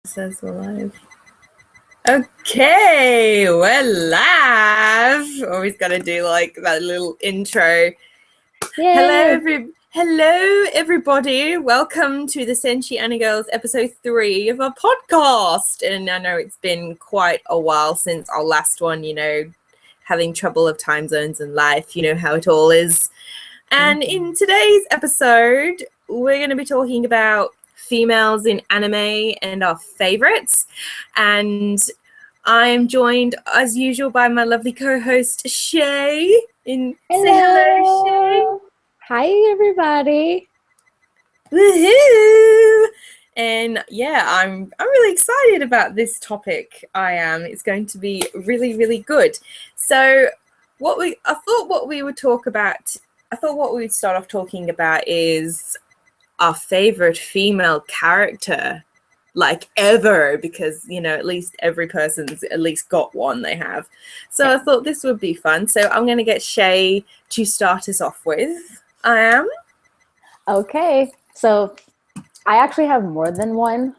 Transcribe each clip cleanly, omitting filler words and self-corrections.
Says we're live. Okay, we're live. Always gotta do like that little intro. Yay. Hello, everybody. Welcome to the Senshi Annie Girls episode 3 of our podcast. And I know it's been quite a while since our last one, having trouble of time zones and life, you know how it all is. And in today's episode, we're going to be talking about females in anime and our favorites. And I'm joined, as usual, by my lovely co-host, Shay. Say hello, Shay. Hi, everybody. Woohoo! And yeah, I'm really excited about this topic. I am. It's going to be really, really good. So what we would start off talking about is our favorite female character, like ever, because at least every person's at least got one they have. So I thought this would be fun. So I'm going to get Shay to start us off with. I am. Okay, so I actually have more than one,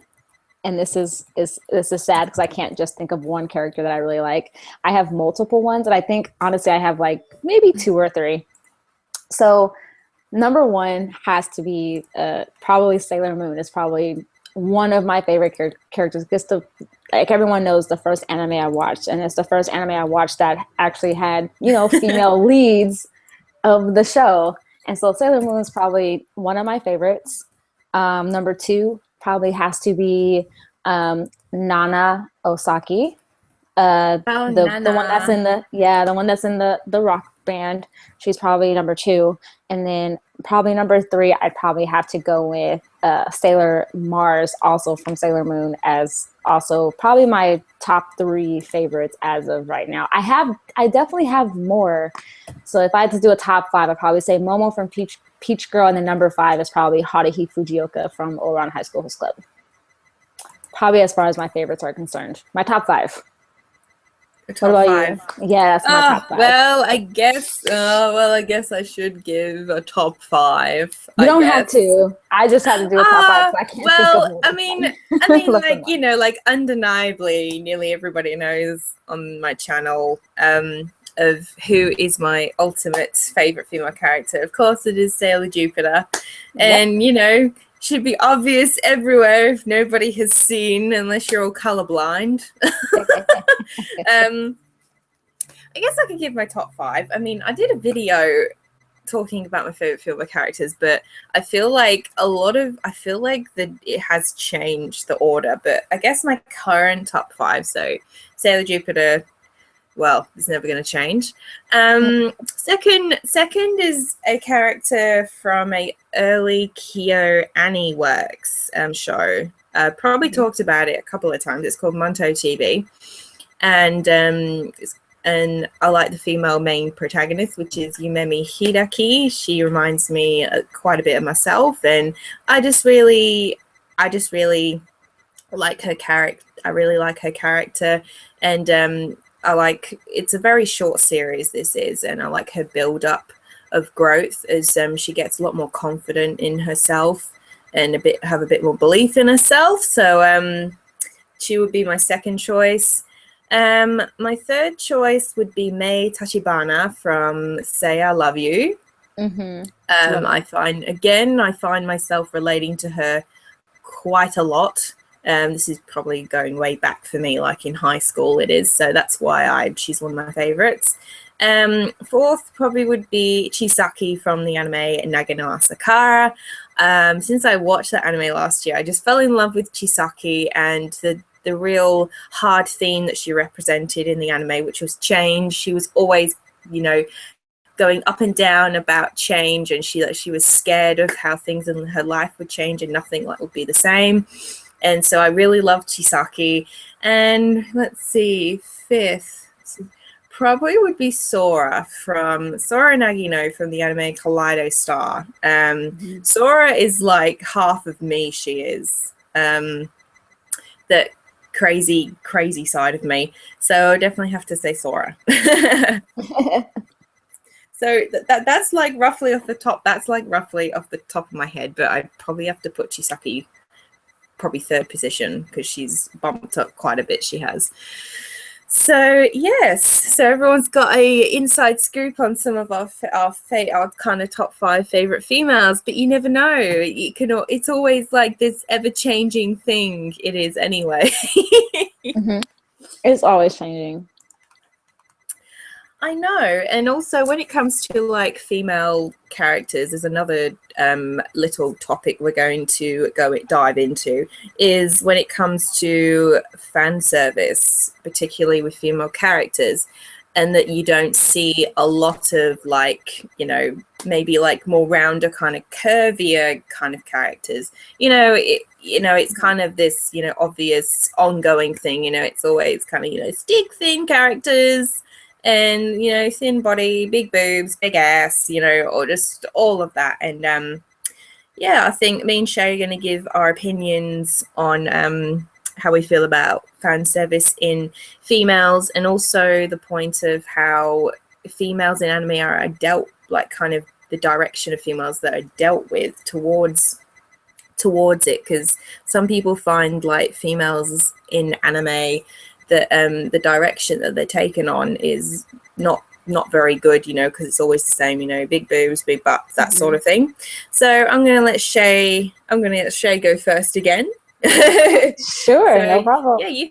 and this is sad because I can't just think of one character that I really like. I have multiple ones, and I think honestly I have like maybe 2 or 3. So number one has to be probably Sailor Moon. Is probably one of my favorite characters. Because like everyone knows, the first anime I watched, and it's the first anime I watched that actually had female leads of the show. And so Sailor Moon is probably one of my favorites. Number 2 probably has to be Nana Osaki. The one that's in the rock band. She's probably number 2. And then probably number 3, I'd probably have to go with Sailor Mars, also from Sailor Moon, as also probably my top 3 favorites as of right now. I definitely have more. So if I had to do a top 5, I'd probably say Momo from Peach Girl, and then number 5 is probably Haruhi Fujioka from Ouran High School Host Club. Probably as far as my favorites are concerned. My top 5. What about 5? You? Yeah, that's my top 5. Well, I guess I should give a top 5. You don't have to. I just had to do a top 5, so I can't think of I mean, like undeniably, nearly everybody knows on my channel of who is my ultimate favorite female character. Of course, it is Sailor Jupiter, and should be obvious everywhere if nobody has seen, unless you're all colorblind. I guess I could give my top 5. I mean, I did a video talking about my favorite female characters, but I feel like that it has changed the order. But I guess my current top 5, so Sailor Jupiter, well, it's never going to change. Second is a character from a early Kyo Annie Works show. Probably talked about it a couple of times. It's called Monto TV, and I like the female main protagonist, which is Yumemi Hidaki. She reminds me quite a bit of myself, and I just really like her character. I really like her character, and it's a very short series, this is, and I like her build up of growth as she gets a lot more confident in herself and have a bit more belief in herself. So she would be my second choice. My third choice would be Mei Tachibana from Say I Love You. I find myself relating to her quite a lot. This is probably going way back for me, like in high school it is, so that's why she's one of my favorites. Fourth probably would be Chisaki from the anime Nagano Asakara. Since I watched that anime last year, I just fell in love with Chisaki and the real hard theme that she represented in the anime, which was change. She was always, going up and down about change, and she was scared of how things in her life would change and nothing would be the same. And so I really loved Chisaki. And let's see, fifth probably would be Sora Nagino from the anime Kaleido Star. Sora is like half of me, she is. That crazy side of me. So I definitely have to say Sora. So that's like roughly off the top. That's like roughly off the top of my head, but I'd probably have to put Chisaki probably third position because she's bumped up quite a bit. She has. So yes, so everyone's got a inside scoop on some of our kind of top 5 favorite females, but you never know. It's always like this ever changing thing. It is anyway. Mm-hmm. It's always changing. I know. And also when it comes to like female characters, there's another little topic we're going to dive into, is when it comes to fan service, particularly with female characters, and that you don't see a lot of like, you know, maybe like more rounder kind of curvier kind of characters. It's kind of this, obvious ongoing thing, it's always kind of, stick thin characters. And, thin body, big boobs, big ass, or just all of that. And, I think me and Shay are going to give our opinions on how we feel about fan service in females, and also the point of how females in anime are dealt, like kind of the direction of females that are dealt with towards it. Because some people find like females in anime that the direction that they're taken on is not very good, because it's always the same, big boobs, big butts, that sort of thing. So I'm gonna let Shay go first again. Sure, no problem. Yeah, you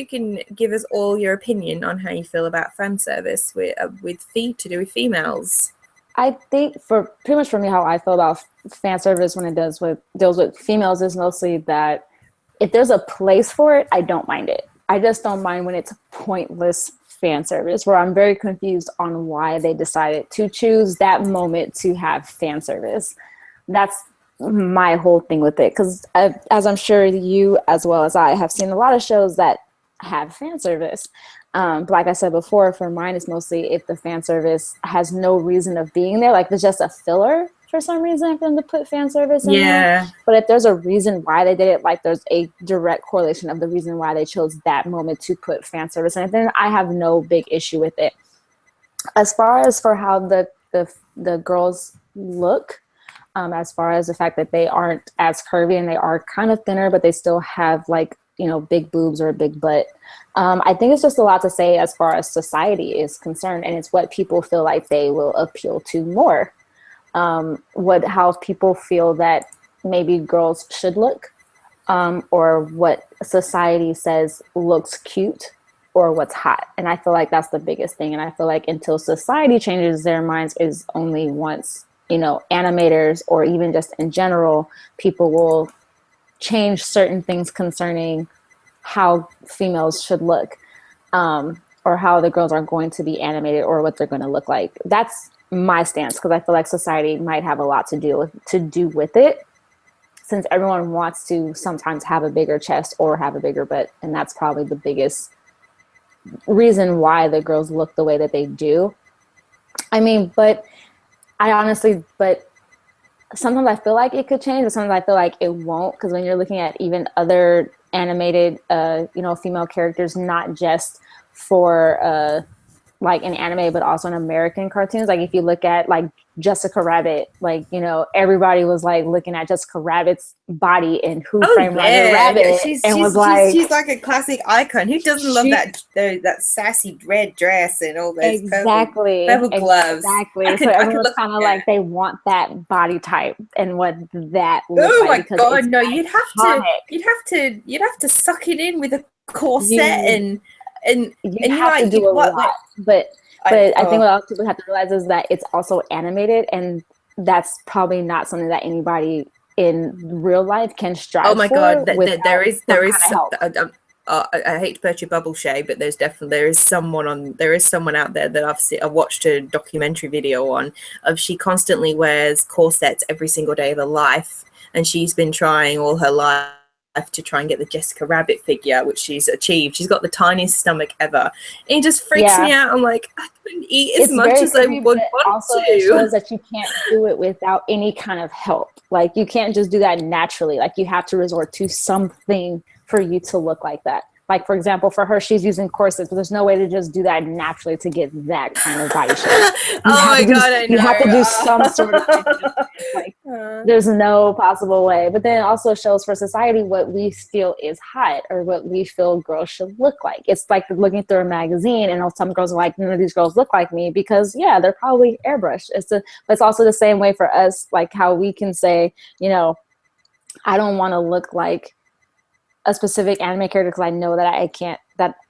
can give us all your opinion on how you feel about fan service to do with females. I think for me, how I feel about fan service when it deals with females is mostly that if there's a place for it, I don't mind it. I just don't mind when it's pointless fan service, where I'm very confused on why they decided to choose that moment to have fan service. That's my whole thing with it. Because as I'm sure you, as well as I, have seen a lot of shows that have fan service. But like I said before, for mine, it's mostly if the fan service has no reason of being there, like there's just a filler for some reason for them to put fan service in there. But if there's a reason why they did it, like there's a direct correlation of the reason why they chose that moment to put fan service in it, then I have no big issue with it. As far as for how the girls look, as far as the fact that they aren't as curvy and they are kind of thinner, but they still have like, big boobs or a big butt. I think it's just a lot to say as far as society is concerned, and it's what people feel like they will appeal to more. How people feel that maybe girls should look, or what society says looks cute or what's hot. And I feel like that's the biggest thing. And I feel like until society changes their minds is only once, animators or even just in general, people will change certain things concerning how females should look, or how the girls are going to be animated or what they're going to look like. That's my stance, because I feel like society might have a lot to do with it, since everyone wants to sometimes have a bigger chest or have a bigger butt, and that's probably the biggest reason why the girls look the way that they do. I mean, but sometimes I feel like it could change, but sometimes I feel like it won't, because when you're looking at even other animated female characters, not just for like in anime, but also in American cartoons. Like if you look at like Jessica Rabbit, like, everybody was like looking at Jessica Rabbit's body and Who Framed Roger Rabbit, she's like a classic icon. Who doesn't love that sassy red dress and all those purple gloves? Exactly. So everyone's kind of like they want that body type and what that looks like. Oh my god, no! You'd have to suck it in with a corset and you have to do a lot. But I think what else people have to realize is that it's also animated, and that's probably not something that anybody in real life can strive for. Oh my god, there is I hate to burst your bubble, Shay, but there is someone out there that I've watched a documentary video on of. She constantly wears corsets every single day of her life, and she's been trying all her life to try and get the Jessica Rabbit figure, which she's achieved. She's got the tiniest stomach ever. And it just freaks me out. I'm like, I couldn't eat as much as I would want to. It shows that you can't do it without any kind of help. Like you can't just do that naturally. Like you have to resort to something for you to look like that. Like, for example, for her, she's using corsets, but there's no way to just do that naturally to get that kind of body shape. Oh my God, I know. You have to do some sort of like, there's no possible way. But then it also shows for society what we feel is hot or what we feel girls should look like. It's like looking through a magazine and some girls are like, none of these girls look like me, because yeah, they're probably airbrushed. But it's also the same way for us, like how we can say, you know, I don't want to look like a specific anime character because I know that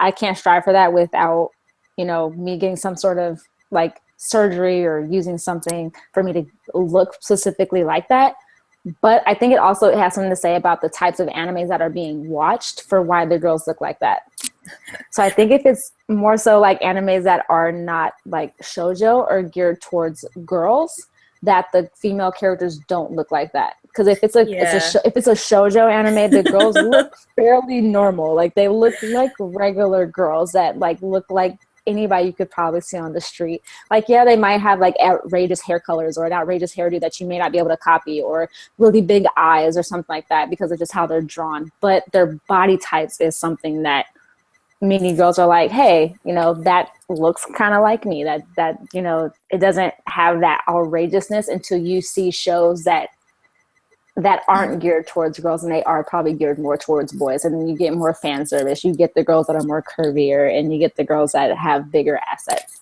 I can't strive for that without, you know, me getting some sort of like surgery or using something for me to look specifically like that. But I think it also has something to say about the types of animes that are being watched for why the girls look like that. So I think if it's more so like animes that are not like shoujo or geared towards girls, that the female characters don't look like that. Because if it's a if it's a shoujo anime, the girls look fairly normal. Like they look like regular girls that like look like anybody you could probably see on the street. Like, yeah, they might have like outrageous hair colors or an outrageous hairdo that you may not be able to copy, or really big eyes or something like that because of just how they're drawn. But their body types is something that many girls are like, hey, you know, that looks kind of like me. That you know, it doesn't have that outrageousness until you see shows that aren't geared towards girls, and they are probably geared more towards boys. And then you get more fan service. You get the girls that are more curvier, and you get the girls that have bigger assets.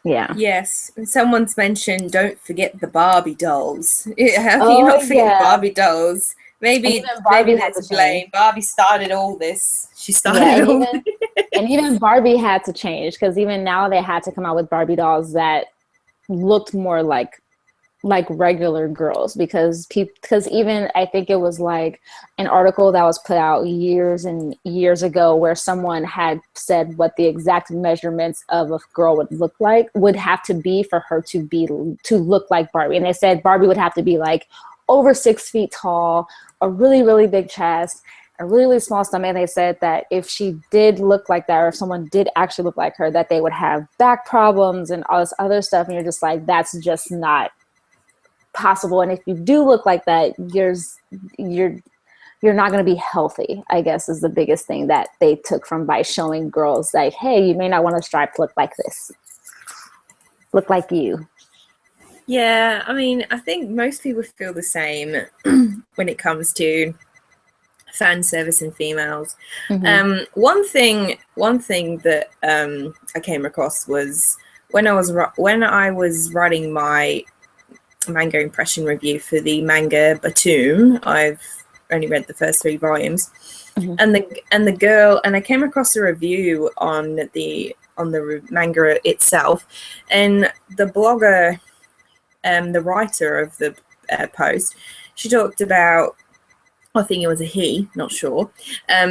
Yeah. Yes. And someone's mentioned, don't forget the Barbie dolls. How can you not forget Barbie dolls? Maybe that's blame. Barbie started all this. She started all this. And even Barbie had to change, because even now they had to come out with Barbie dolls that looked more like regular girls, because even I think it was like an article that was put out years and years ago where someone had said what the exact measurements of a girl would have to be for her to look like Barbie. And they said Barbie would have to be like over 6 feet tall, a really, really big chest, a really, really small stomach. And they said that if she did look like that, or if someone did actually look like her, that they would have back problems and all this other stuff. And you're just like, that's just not possible. And if you do look like that, you're not going to be healthy, I guess, is the biggest thing that they took from by showing girls like, hey, you may not want to strive to look like this, look like you. Yeah, I mean, I think most people feel the same when it comes to fan service in females. Mm-hmm. One thing that I came across was when I was writing my manga impression review for the manga Batum. I've only read the first 3 volumes. Mm-hmm. and the girl, and I came across a review on the manga itself, and the blogger, the writer of the post, she talked about, I think it was a he, not sure.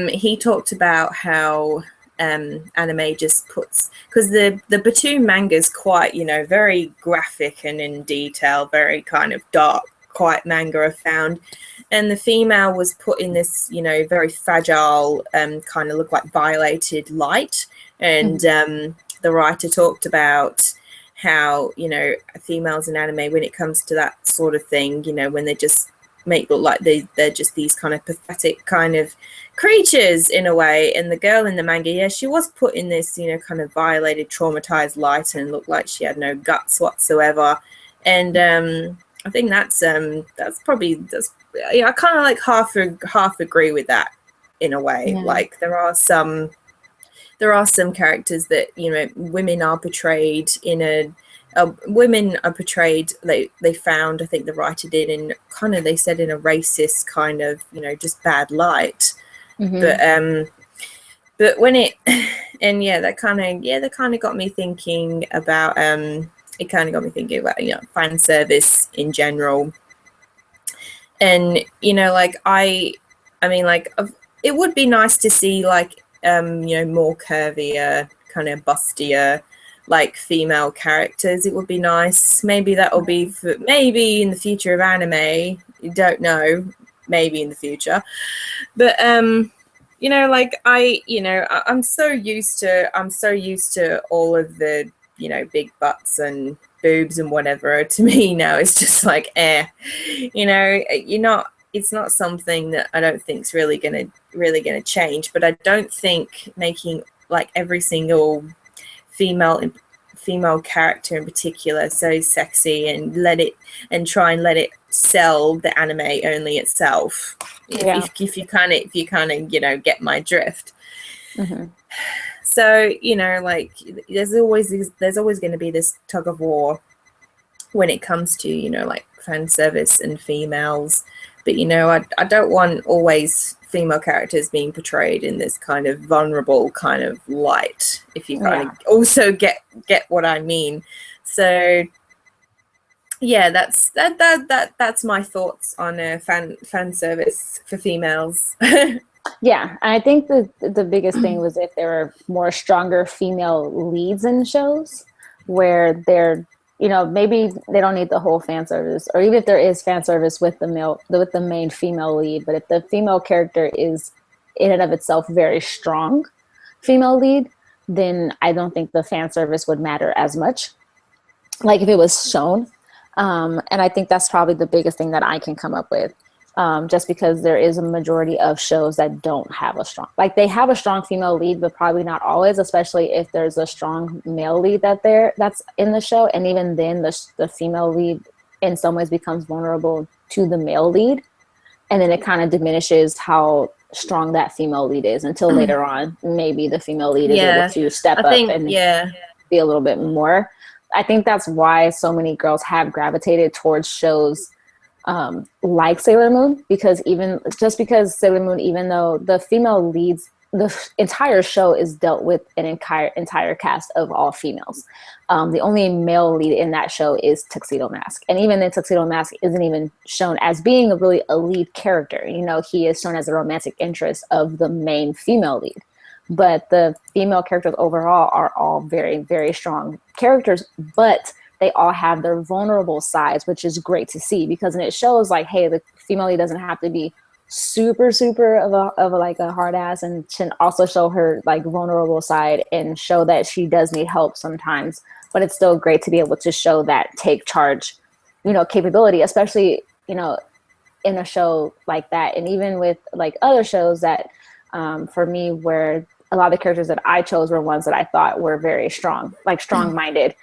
He talked about how anime just puts, because the Batum manga is quite, you know, very graphic and in detail, very kind of dark, quiet manga I've found. And the female was put in this, you know, very fragile, kind of look like violated light. And the writer talked about how, you know, females in anime, when it comes to that sort of thing, you know, when they just make look like they're just these kind of pathetic kind of creatures in a way. And the girl in the manga, yeah, she was put in this, you know, kind of violated, traumatized light and looked like she had no guts whatsoever. And I think that's probably, I kind of like half agree with that in a way. Yeah. Like there are some characters that, you know, women are portrayed in they found, I think the writer did, in kind of, they said in a racist kind of, you know, just bad light. Mm-hmm. But when it, and yeah, that kind of got me thinking about, it kind of got me thinking about, you know, fan service in general. And, you know, like I mean, like, it would be nice to see, like, you know, more curvier, kind of bustier, like, female characters. It would be nice. Maybe that will be maybe in the future of anime. You don't know. Maybe in the future. But you know, like, I'm so used to all of the, you know, big butts and boobs and whatever. To me now, it's just like, you know, it's not something that I don't think is really gonna change. But I don't think making like every single female character in particular so sexy and try and let it sell the anime only itself. If you kind of get my drift. Mm-hmm. So like there's always going to be this tug of war when it comes to like fan service and females. But I don't want always female characters being portrayed in this kind of vulnerable kind of light, if you kind of also get what I mean. So yeah, that's my thoughts on fan service for females. Yeah, I think the biggest thing was if there were more stronger female leads in shows where they're, maybe they don't need the whole fan service, or even if there is fan service with the main female lead, but if the female character is in and of itself very strong female lead, then I don't think the fan service would matter as much, like if it was shown. And I think that's probably the biggest thing that I can come up with. Just because there is a majority of shows that don't have a strong, like they have a strong female lead, but probably not always, especially if there's a strong male lead that's in the show. And even then the female lead in some ways becomes vulnerable to the male lead. And then it kind of diminishes how strong that female lead is until later on, maybe the female lead is able to step up and be a little bit more. I think that's why so many girls have gravitated towards shows like Sailor Moon, because because Sailor Moon, even though the female leads, the entire show is dealt with an entire cast of all females. The only male lead in that show is Tuxedo Mask. And even then, Tuxedo Mask isn't even shown as being a lead character. He is shown as a romantic interest of the main female lead. But the female characters overall are all very, very strong characters, but they all have their vulnerable sides, which is great to see, because then it shows like, hey, the female lead doesn't have to be super of a hard ass, and can also show her like vulnerable side and show that she does need help sometimes. But it's still great to be able to show that take charge, capability, especially, in a show like that. And even with like other shows that, for me, where a lot of the characters that I chose were ones that I thought were very strong, like strong-minded.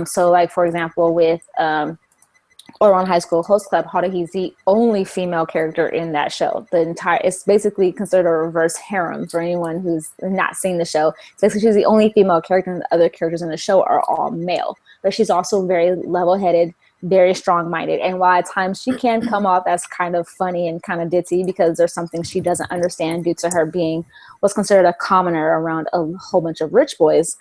So like, for example, with Ouran High School Host Club, Haruhi's the only female character in that show. It's basically considered a reverse harem for anyone who's not seen the show. So she's the only female character, and the other characters in the show are all male. But she's also very level-headed, very strong-minded. And while at times she can come off as kind of funny and kind of ditzy because there's something she doesn't understand due to her being what's considered a commoner around a whole bunch of rich boys,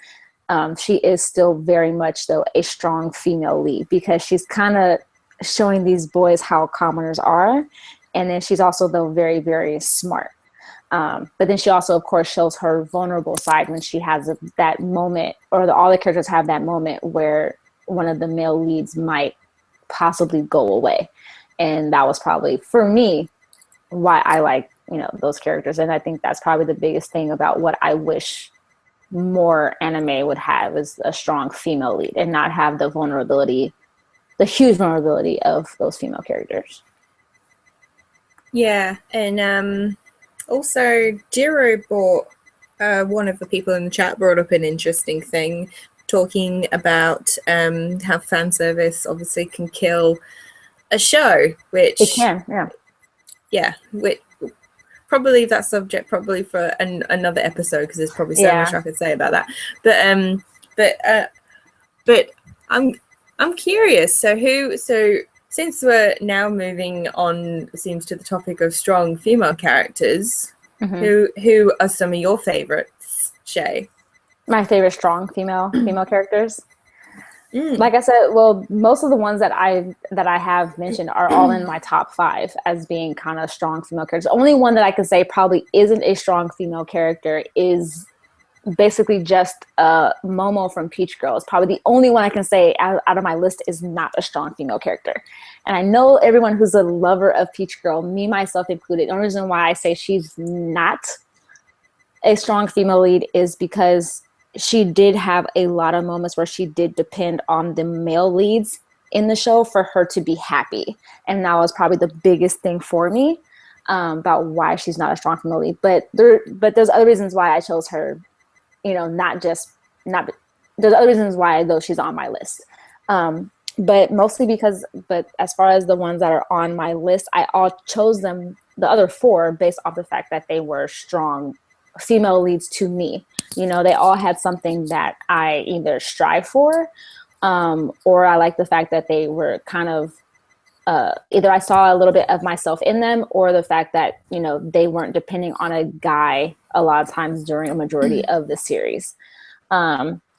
she is still very much, though, a strong female lead, because she's kind of showing these boys how commoners are. And then she's also, though, very, very smart. But then she also, of course, shows her vulnerable side when she has that moment, or all the characters have that moment where one of the male leads might possibly go away. And that was probably, for me, why I like, those characters. And I think that's probably the biggest thing about what I wish more anime would have, is a strong female lead and not have the huge vulnerability of those female characters. Yeah. And also Jiro one of the people in the chat brought up an interesting thing, talking about how fan service obviously can kill a show, which it can, which probably leave that subject for another episode, because there's probably so much I could say about that. But I'm curious. So since we're now moving on, it seems, to the topic of strong female characters, who are some of your favorites, Shay? My favorite strong female characters. Like I said, well, most of the ones that I have mentioned are all in my top 5 as being kind of strong female characters. The only one that I can say probably isn't a strong female character is basically just Momo from Peach Girl. It's probably the only one I can say out of my list is not a strong female character. And I know everyone who's a lover of Peach Girl, me myself included, the only reason why I say she's not a strong female lead is because she did have a lot of moments where she did depend on the male leads in the show for her to be happy. And that was probably the biggest thing for me about why she's not a strong female lead. But there's other reasons why I chose her, you know, there's other reasons why though she's on my list. But mostly but as far as the ones that are on my list, I all chose them, the other four, based off the fact that they were strong female leads to me. You know, they all had something that I either strive for, or I like the fact that they were kind of, either I saw a little bit of myself in them, or the fact that, you know, they weren't depending on a guy a lot of times during a majority of the series.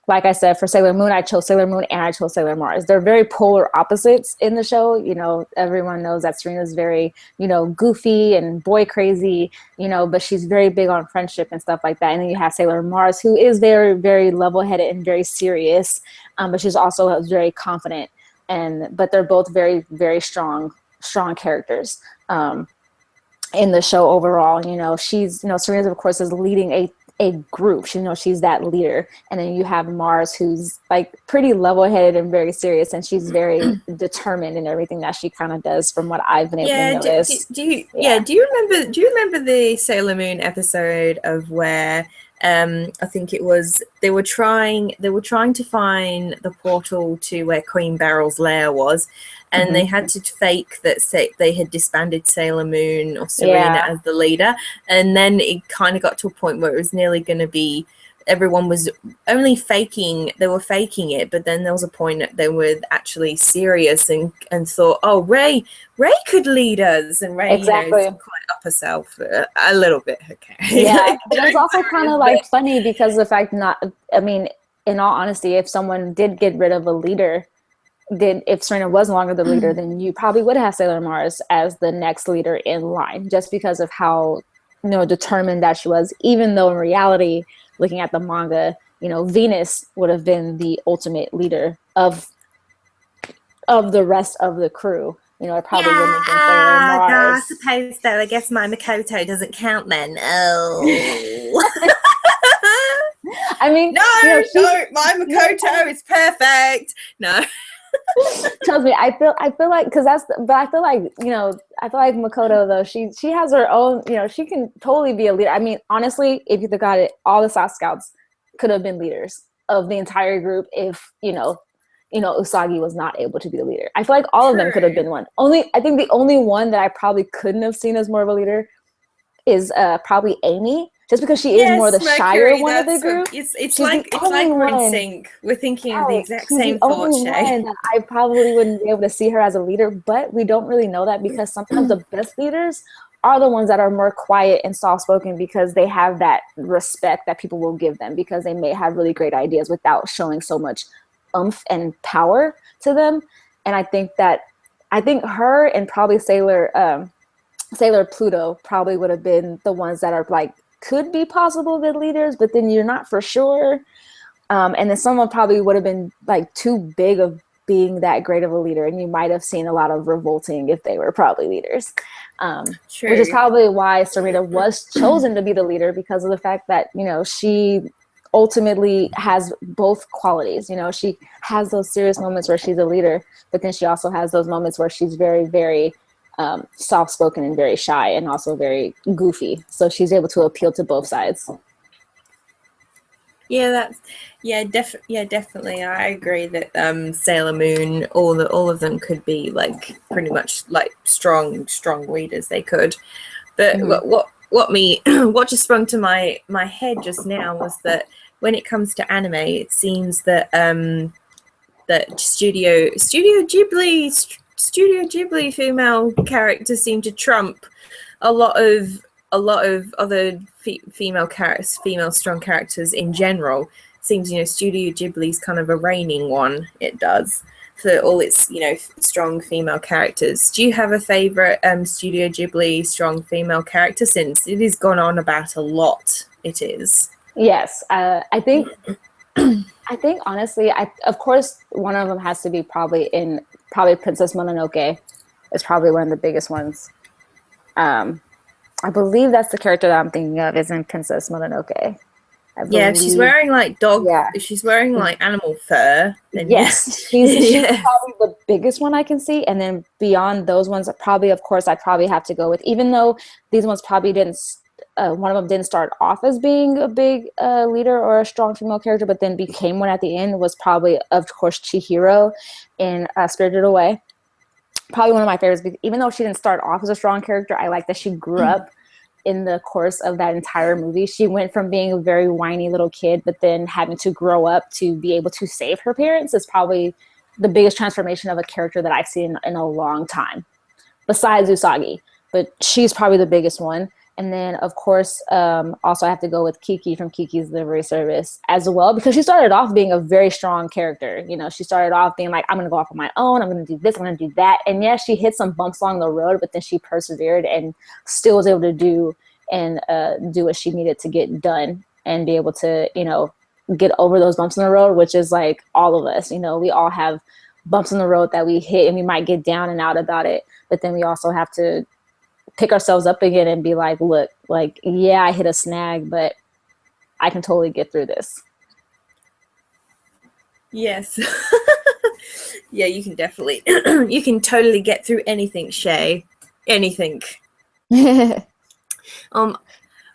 Like I said, for Sailor Moon, I chose Sailor Moon and I chose Sailor Mars. They're very polar opposites in the show. You know, everyone knows that Serena's very, you know, goofy and boy crazy, you know, but she's very big on friendship and stuff like that. And then you have Sailor Mars, who is very, very level-headed and very serious, but she's also very confident. But they're both very, very strong characters in the show overall. You know, Serena, of course, is leading a group. She's that leader. And then you have Mars, who's like pretty level-headed and very serious, and she's very determined in everything that she kind of does, from what I've been able to notice. Do you remember the Sailor Moon episode of where I think it was they were trying to find the portal to where Queen Beryl's lair was, and they had to fake that they had disbanded Sailor Moon or Serena as the leader, and then it kind of got to a point where it was nearly going to be everyone was only faking it, but then there was a point that they were actually serious and thought, oh, Ray could lead us, and Ray exactly. Quite up herself a little bit. Okay, yeah, but it was also kind of like funny because of the fact in all honesty, if someone did get rid of a leader, if Serena was no longer the leader, then you probably would have Sailor Mars as the next leader in line, just because of how, you know, determined that she was, even though in reality, looking at the manga, you know, Venus would have been the ultimate leader of the rest of the crew. You know, it probably wouldn't have been Sailor Mars. No, I suppose so. I guess my Makoto doesn't count then. Oh. I mean, no, my Makoto is perfect. No. Trust me, I feel like, because I feel like, you know, Makoto, though, she has her own, you know, she can totally be a leader. I mean, honestly, if you think about it, all the South Scouts could have been leaders of the entire group if, you know, Usagi was not able to be the leader. I feel like all of them could have been one. I think the only one that I probably couldn't have seen as more of a leader is probably Amy. Just because she is more the shyer one of the group. It's like we're in sync. We're thinking of the exact same thought, Shay. I probably wouldn't be able to see her as a leader, but we don't really know that, because sometimes the best leaders are the ones that are more quiet and soft-spoken, because they have that respect that people will give them, because they may have really great ideas without showing so much oomph and power to them. And I think her and probably Sailor Pluto probably would have been the ones that are like, could be possible good leaders, but then you're not for sure. And then someone probably would have been like too big of being that great of a leader, and you might have seen a lot of revolting if they were probably leaders. Which is probably why Serena was chosen to be the leader, because of the fact that, you know, she ultimately has both qualities. You know, she has those serious moments where she's a leader, but then she also has those moments where she's very, very soft-spoken and very shy, and also very goofy. So she's able to appeal to both sides. Definitely. I agree that Sailor Moon, all of them could be like pretty much like strong leaders. They could, but what just sprung to my head just now was that when it comes to anime, it seems that that Studio Ghibli female characters seem to trump a lot of other female strong characters in general. Seems, you know, Studio Ghibli's kind of a reigning one. It does, for all its, you know, strong female characters. Do you have a favorite Studio Ghibli strong female character, since it is gone on about a lot? It is. Yes, I think honestly, of course one of them has to be probably Princess Mononoke is probably one of the biggest ones. I believe that's the character that I'm thinking of is in Princess Mononoke. I Yeah, if she's believe. wearing like Yeah. if she's wearing like animal fur, then Yes, yes. she's Yes. probably the biggest one I can see, and then beyond those ones, probably of course I probably have to go with, even though these ones probably didn't. One of them didn't start off as being a big leader or a strong female character, but then became one at the end. Was probably of course Chihiro in Spirited Away. Probably one of my favorites, because even though she didn't start off as a strong character, I like that she grew up in the course of that entire movie. She went from being a very whiny little kid, but then having to grow up to be able to save her parents is probably the biggest transformation of a character that I've seen in a long time, besides Usagi. But she's probably the biggest one. And then, of course, also I have to go with Kiki from Kiki's Delivery Service as well, because she started off being a very strong character. You know, she started off being like, I'm going to go off on my own. I'm going to do this. I'm going to do that. And yes, she hit some bumps along the road, but then she persevered and still was able to do what she needed to get done and be able to, you know, get over those bumps in the road, which is like all of us. You know, we all have bumps in the road that we hit and we might get down and out about it. But then we also have to pick ourselves up again and be like, look, like, yeah, I hit a snag, but I can totally get through this. Yes. Yeah, you can definitely, you can totally get through anything, Shay. Anything.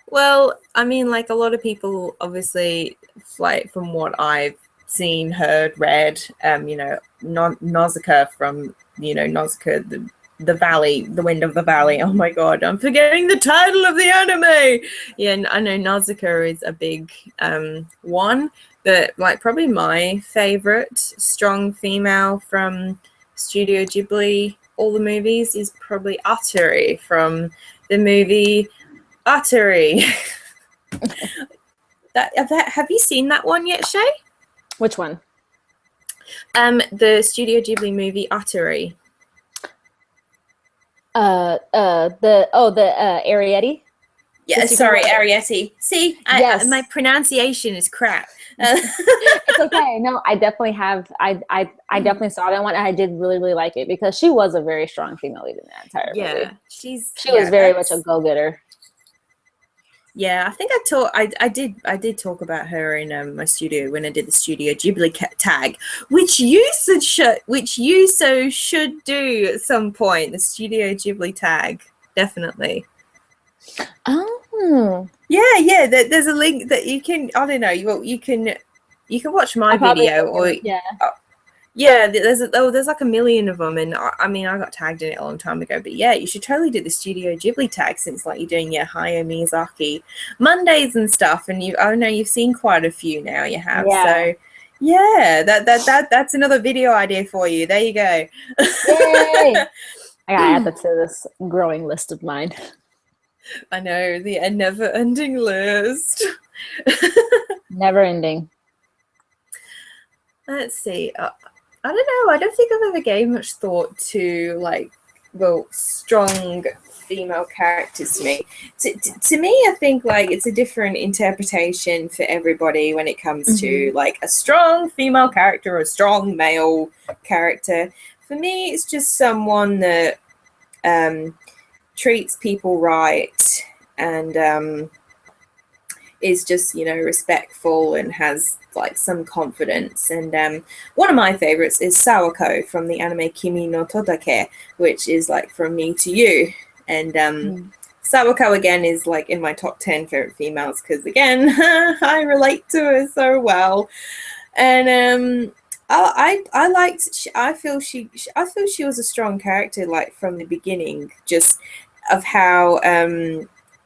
Well, I mean, like a lot of people, obviously, like from what I've seen, heard, read, you know, Nausicaa from, you know, Nausicaa, the Valley, the Wind of the Valley. Oh my God, I'm forgetting the title of the anime. Yeah, and I know Nausicaa is a big one, but like probably my favorite strong female from Studio Ghibli, all the movies, is probably Atari from the movie Atari. Have you seen that one yet, Shay? Which one? The Studio Ghibli movie Atari. The Arietti. Yeah, sorry, Arietti. See, yes. My pronunciation is crap. It's okay. No, I definitely have. I definitely saw that one, and I did really, really like it because she was a very strong female lead in that entire movie. Yeah, she was very much a go-getter. Yeah, I think I did talk about her in my studio when I did the Studio Ghibli tag, which you should do at some point. The Studio Ghibli tag, definitely. Oh. Yeah. There's a link that you can. I don't know. You can watch my video or yeah. Yeah, there's like a million of them, and I mean I got tagged in it a long time ago, but yeah, you should totally do the Studio Ghibli tag, since like you're doing your Hayao Miyazaki Mondays and stuff, and I know you've seen quite a few now. You have, so yeah, that's another video idea for you. There you go. Yay! I gotta add that to this growing list of mine. I know, the never-ending list. Never ending. Let's see. I don't know. I don't think I've ever gave much thought to like, well, strong female characters to me. To me, I think like it's a different interpretation for everybody when it comes to like a strong female character or a strong male character. For me, it's just someone that treats people right and is just, you know, respectful and has like some confidence. And one of my favorites is Sawako from the anime Kimi no Todake, which is like From Me to You. And Sawako again is like in my top 10 favorite females because again I relate to her so well. And I feel she was a strong character like from the beginning, just of how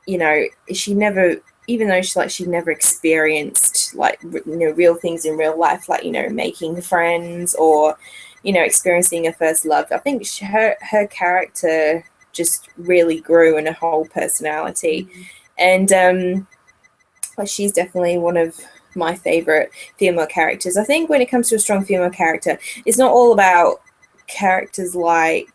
you know, she never, even though she'd never experienced like, you know, real things in real life, like, you know, making friends or, you know, experiencing a first love. I think her character just really grew in her whole personality. And she's definitely one of my favorite female characters. I think when it comes to a strong female character, it's not all about characters like,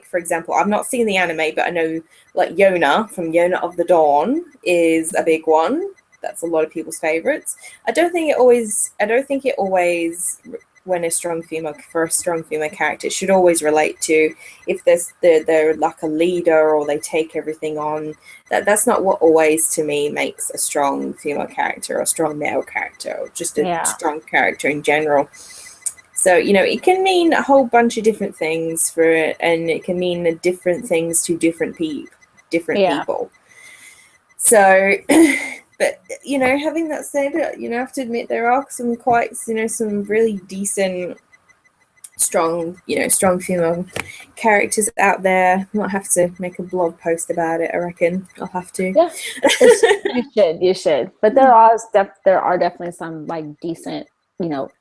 for example, I've not seen the anime, but I know like Yona from Yona of the Dawn is a big one. That's a lot of people's favorites. I don't think it always when a strong female character, it should always relate to if they're like a leader or they take everything on. That's not what always to me makes a strong female character or a strong male character or just a strong character in general. So, you know, it can mean a whole bunch of different things for it, and it can mean different things to different people. So, but, you know, having that said, you know, I have to admit there are some quite, you know, some really decent, strong female characters out there. I might have to make a blog post about it, I reckon. I'll have to. Yeah, you should. But there are definitely some, like, decent, you know,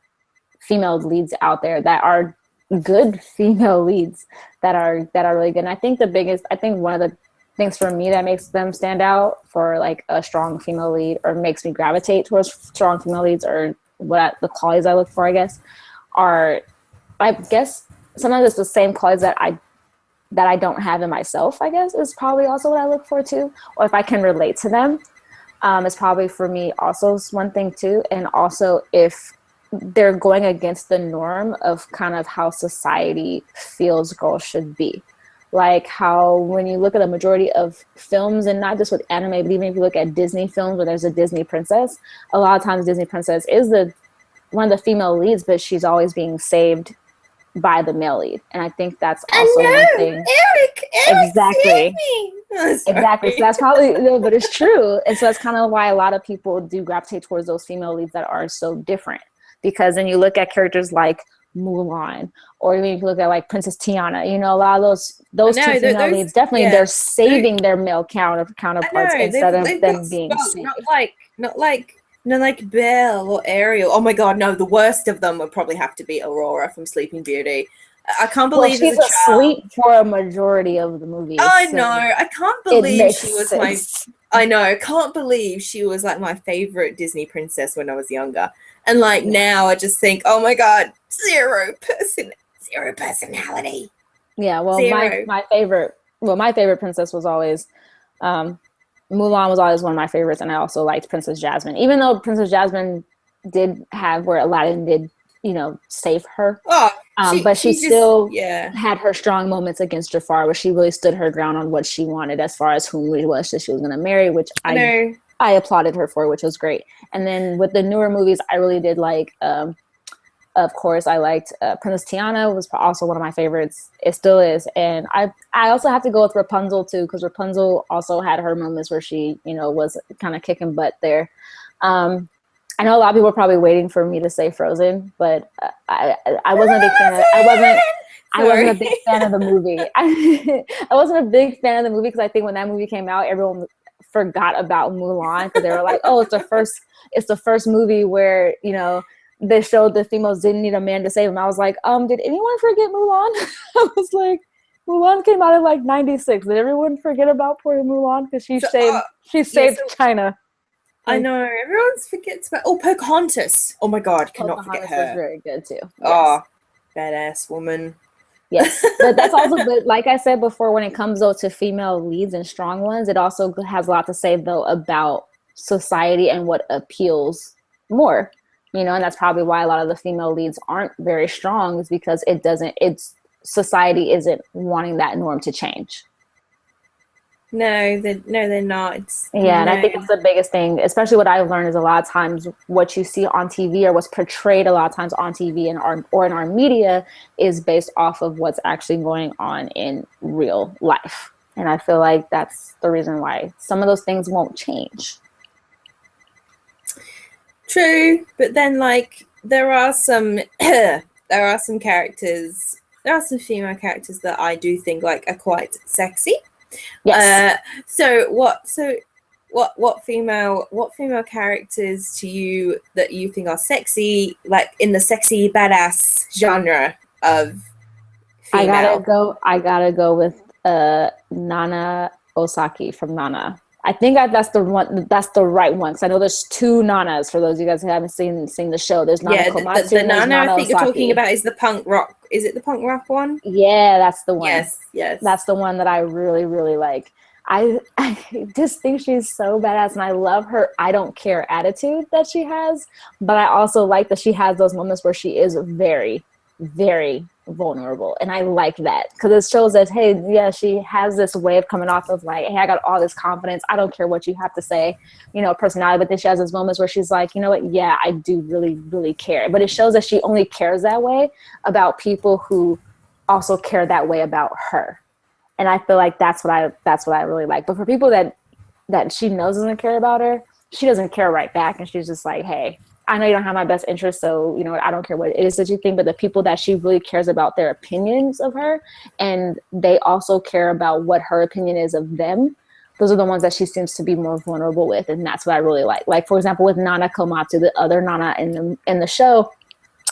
female leads out there that are good female leads that are really good. And I think one of the things for me that makes them stand out for like a strong female lead, or makes me gravitate towards strong female leads, or the qualities I look for, I guess, are, I guess sometimes it's the same qualities that I don't have in myself, I guess, is probably also what I look for too. Or if I can relate to them, it's probably for me also one thing too. And also if they're going against the norm of kind of how society feels girls should be. Like how when you look at a majority of films, and not just with anime, but even if you look at Disney films where there's a Disney princess, a lot of times Disney princess is one of the female leads, but she's always being saved by the male lead. And I think that's also one thing. Eric exactly. Exactly. So that's probably, no, but it's true. And so that's kind of why a lot of people do gravitate towards those female leads that are so different. Because then you look at characters like Mulan, or even if you look at like Princess Tiana, you know, a lot of those two female leads, definitely they're saving their male counterparts instead of them being saved. Not like Belle or Ariel. Oh my God, no, the worst of them would probably have to be Aurora from Sleeping Beauty. I can't believe she's asleep for a majority of the movie. I know. I can't believe she was I can't believe she was like my favorite Disney princess when I was younger. And like now I just think, oh my God, zero personality. Yeah, well, my favorite princess was always Mulan was always one of my favorites, and I also liked Princess Jasmine. Even though Princess Jasmine did have where Aladdin did, you know, save her. But she still had her strong moments against Jafar, where she really stood her ground on what she wanted as far as whom it was that she was going to marry, which I applauded her for, which was great. And then with the newer movies, I really did like, of course, I liked Princess Tiana was also one of my favorites. It still is. And I also have to go with Rapunzel too, because Rapunzel also had her moments where she, you know, was kind of kicking butt there. I know a lot of people are probably waiting for me to say Frozen, but I wasn't a big fan. I wasn't a big fan of the movie. I wasn't a big fan of the movie because I think when that movie came out, everyone forgot about Mulan because they were like, "Oh, it's the first movie where, you know, they showed the females didn't need a man to save them." I was like, did anyone forget Mulan? I was like, Mulan came out in like '96. Did everyone forget about poor Mulan because she saved China? I know, everyone forgets about. Oh, Pocahontas! Oh my God, cannot forget her. Was very good too. Oh, badass woman. Yes, but that's also, but like I said before, when it comes though to female leads and strong ones, it also has a lot to say though about society and what appeals more. You know, and that's probably why a lot of the female leads aren't very strong, is because society isn't wanting that norm to change. No, they're not. And I think it's the biggest thing, especially what I've learned is a lot of times what you see on TV or what's portrayed a lot of times on TV or in our media is based off of what's actually going on in real life. And I feel like that's the reason why some of those things won't change. True, but then like there are some characters, there are some female characters that I do think like are quite sexy. Yes. So what female characters to you that you think are sexy, like in the sexy badass genre of female? I gotta go with Nana Osaki from Nana. I think that's the one. That's the right one. Because I know there's two Nanas. For those of you guys who haven't seen the show, there's Nana Komatsu. The Nana I think you're talking about is the punk rock. Is it the punk rock one? Yeah, that's the one. Yes. That's the one that I really, really like. I just think she's so badass, and I love her I don't care attitude that she has, but I also like that she has those moments where she is very, very vulnerable, and I like that because it shows that, hey, yeah, she has this way of coming off of like, hey, I got all this confidence, I don't care what you have to say, personality, but then she has those moments where she's like, you know what, yeah, I do really, really care, but it shows that she only cares that way about people who also care that way about her. And I feel like that's what I really like. But for people that she knows doesn't care about her, she doesn't care right back, and she's just like, hey, I know you don't have my best interest, so I don't care what it is that you think. But the people that she really cares about their opinions of her, and they also care about what her opinion is of them, those are the ones that she seems to be more vulnerable with, and that's what I really like. Like, for example, with Nana Komatsu, the other Nana in the show,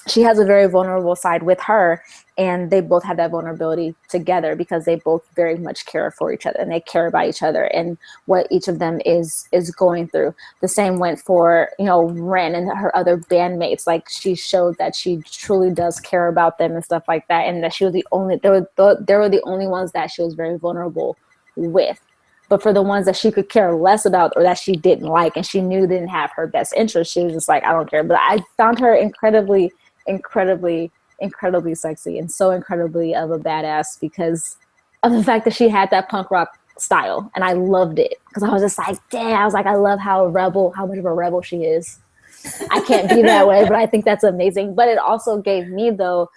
she has a very vulnerable side with her, and they both have that vulnerability together because they both very much care for each other, and they care about each other and what each of them is going through. The same went for Ren and her other bandmates. Like, she showed that she truly does care about them and stuff like that, and that she was the only they were the only ones that she was very vulnerable with. But for the ones that she could care less about or that she didn't like and she knew didn't have her best interest, she was just like, I don't care. But I found her incredibly sexy and so incredibly of a badass because of the fact that she had that punk rock style, and I loved it because I was just like, damn, I was like, I love how much of a rebel she is. I can't be that way, but I think that's amazing. But it also gave me, though,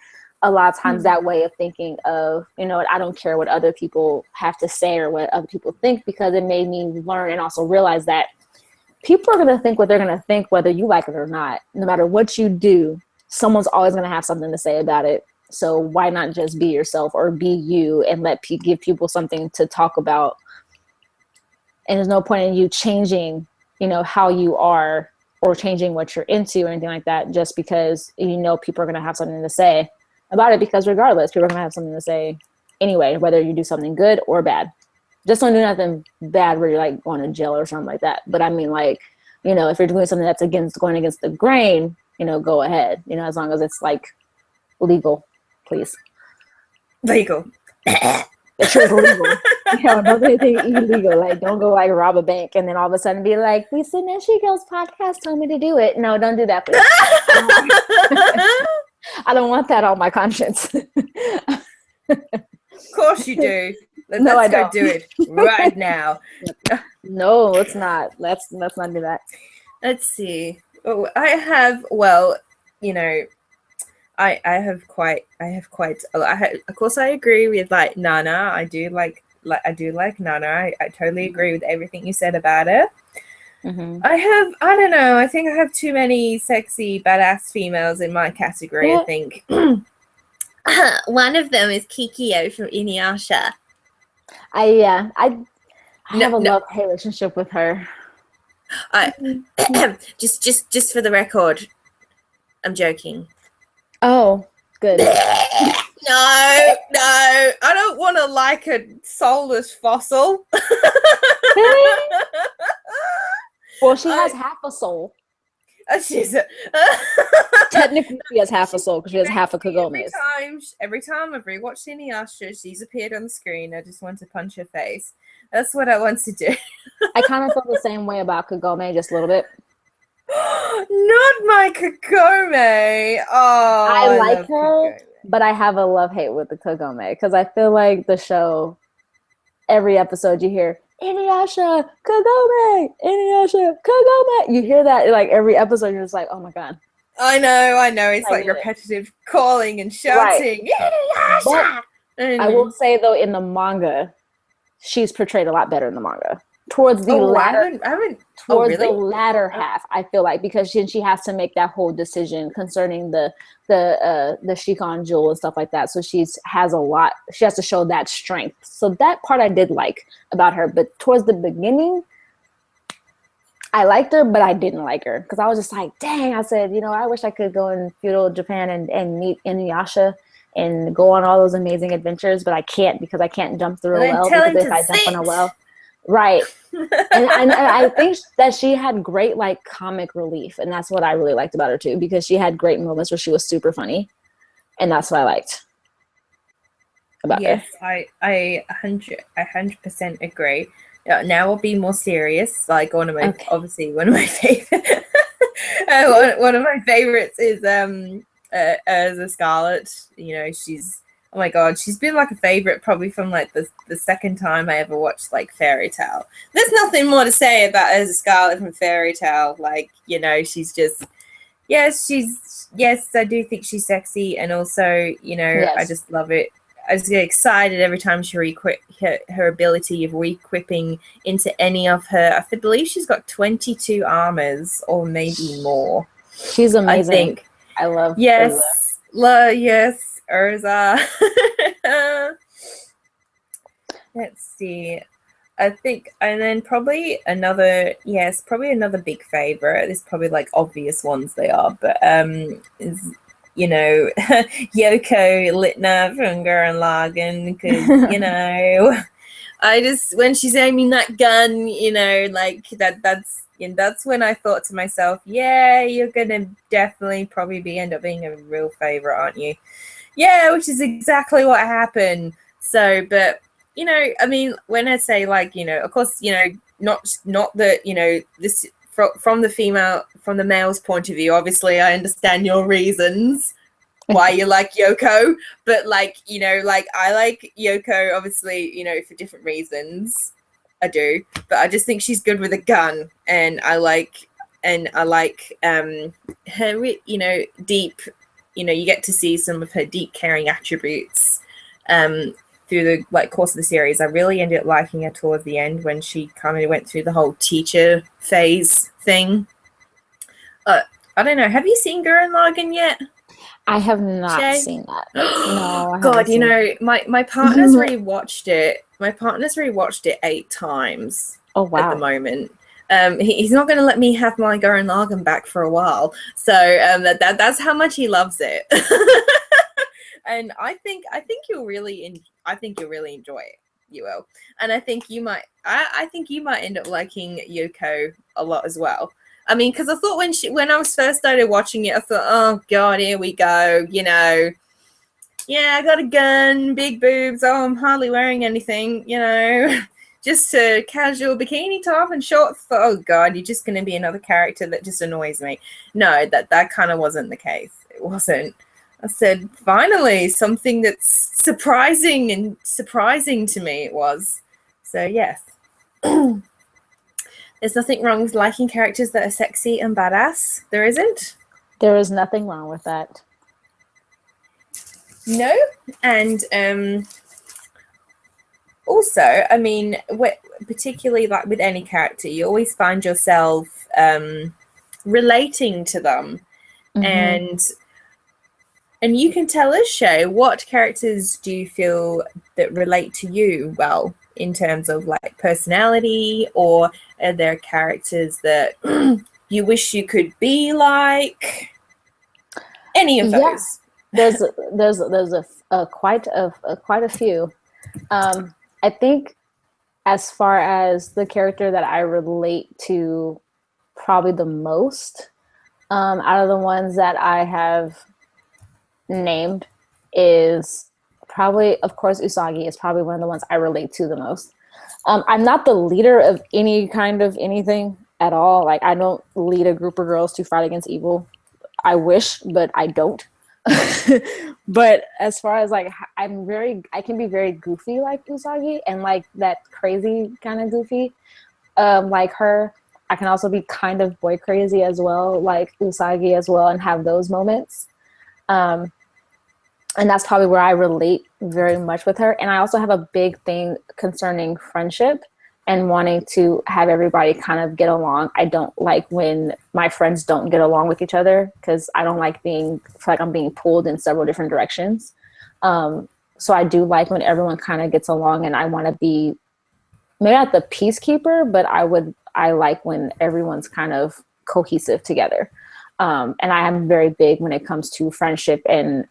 a lot of times that way of thinking of, I don't care what other people have to say or what other people think, because it made me learn and also realize that people are going to think what they're going to think, whether you like it or not. No matter what you do, someone's always going to have something to say about it. So why not just be yourself or be you and give people something to talk about? And there's no point in you changing, how you are or changing what you're into or anything like that, just because people are going to have something to say about it, because regardless, people are going to have something to say anyway, whether you do something good or bad. Just don't do nothing bad where you're like going to jail or something like that. But I mean, like, if you're doing something that's going against the grain, go ahead, as long as it's like legal, please. Legal. It's legal. Don't do anything illegal. Like, don't go like rob a bank and then all of a sudden be like, we Senshi Girls podcast told me to do it. No, don't do that, please. I don't want that on my conscience. Of course you do. Let's go do it right now. No, let's not. Let's not do that. Let's see. Oh, I have quite a lot. Of course, I agree with like Nana. I do like Nana. I totally agree with everything you said about it. Mm-hmm. I don't know. I think I have too many sexy badass females in my category. Yeah. I think one of them is Kikyo from Inuyasha. I have a love-hate relationship with her. Just for the record, I'm joking. Oh, good. No, I don't want to like a soulless fossil. Well, she has half a soul. Technically, she has half a soul because she has half a Kagome's. Every time I've rewatched Inuyasha, she's appeared on the screen. I just want to punch her face. That's what I want to do. I kind of feel the same way about Kagome, just a little bit. Not my Kagome. Oh, I like her, Kagome. But I have a love-hate with the Kagome because I feel like the show, every episode you hear, Inuyasha, Kagome, Inuyasha, Kagome. You hear that like every episode, you're just like, oh my god. I know. It's like repetitive calling and shouting. Right. Inuyasha. I will say though, in the manga, she's portrayed a lot better in the manga. Towards the latter, the latter half, I feel like, because she has to make that whole decision concerning the Shikon jewel and stuff like that. So she has to show that strength. So that part I did like about her, but towards the beginning, I liked her, but I didn't like her because I was just like, dang, I said, I wish I could go in feudal Japan and meet Inuyasha and go on all those amazing adventures, but I can't because I can't jump through a well. Because if I jump on a well. Right. and I think that she had great like comic relief, and that's what I really liked about her too, because she had great moments where she was super funny, and that's what I liked about Yes, her. I 100% agree. Now I'll be more serious. Like Okay. obviously one of my favorite, one of my favorites is as a Scarlet. You know, she's, oh my god, she's been like a favorite probably from like the second time I ever watched like Fairy Tale. There's nothing more to say about as a Scarlet from Fairy Tale. Like, you know, she's just, yes, I do think she's sexy, and also, you know, I Yes. just love it. I just get excited every time she re-equip her ability of re-equipping into any of her. I believe she's got 22 armors or maybe more. She's I amazing. think. I love Urza. Yes, yes, Urza. Let's see. I think, and then probably another, yes, probably another big favorite. There's probably like obvious ones they are, but is, you know, Yoko Litna from Gurren Lagann, because you know, I just, when she's aiming that gun, you know, like that's when I thought to myself, yeah, you're gonna definitely probably end up being a real favorite, aren't you? Yeah, which is exactly what happened. So, but you know, I mean, when I say like, you know, of course, you know, not that, you know, this from the male's point of view, obviously I understand your reasons why you like Yoko, but like, you know, like I like Yoko obviously, you know, for different reasons. I do, but I just think she's good with a gun, and I like her, you know, deep, you know, you get to see some of her deep caring attributes through the like course of the series. I really ended up liking her towards the end when she kind of went through the whole teacher phase thing. I don't know. Have you seen Gurren Lagann yet, I have not Shay? seen that. No, I haven't God, you seen know, my partner's rewatched it. My partner's rewatched it 8 times Oh at the wow. moment. He's not going to let me have my Gurren Lagann back for a while. So that's how much he loves it. And I think you'll really enjoy it. You will, and I think you might. I think you might end up liking Yoko a lot as well. I mean, because I thought when I was first started watching it, I thought, oh god, here we go. You know, yeah, I got a gun, big boobs. Oh, I'm hardly wearing anything. You know, just a casual bikini top and shorts. Oh god, you're just going to be another character that just annoys me. No, that kind of wasn't the case. It wasn't. I said, finally, something that's surprising to me it was. So, yes. There's nothing wrong with liking characters that are sexy and badass. There isn't. There is nothing wrong with that. No. And also, I mean, particularly like with any character, you always find yourself relating to them. Mm-hmm. And you can tell us, Shay, what characters do you feel that relate to you well in terms of like personality, or are there characters that you wish you could be like? Any of Yeah, those? there's quite a few. I think as far as the character that I relate to probably the most, out of the ones that I have named, is probably, of course, Usagi is probably one of the ones I relate to the most. I'm not the leader of any kind of anything at all. Like, I don't lead a group of girls to fight against evil. I wish, but I don't. But as far as like, I can be very goofy like Usagi, and like that crazy kind of goofy, like her. I can also be kind of boy crazy as well, like Usagi as well, and have those moments. Um, and that's probably where I relate very much with her. And I also have a big thing concerning friendship and wanting to have everybody kind of get along. I don't like when my friends don't get along with each other, because I don't like feel like I'm being pulled in several different directions. So I do like when everyone kind of gets along, and I want to be maybe not the peacekeeper, but I like when everyone's kind of cohesive together. And I am very big when it comes to friendship, and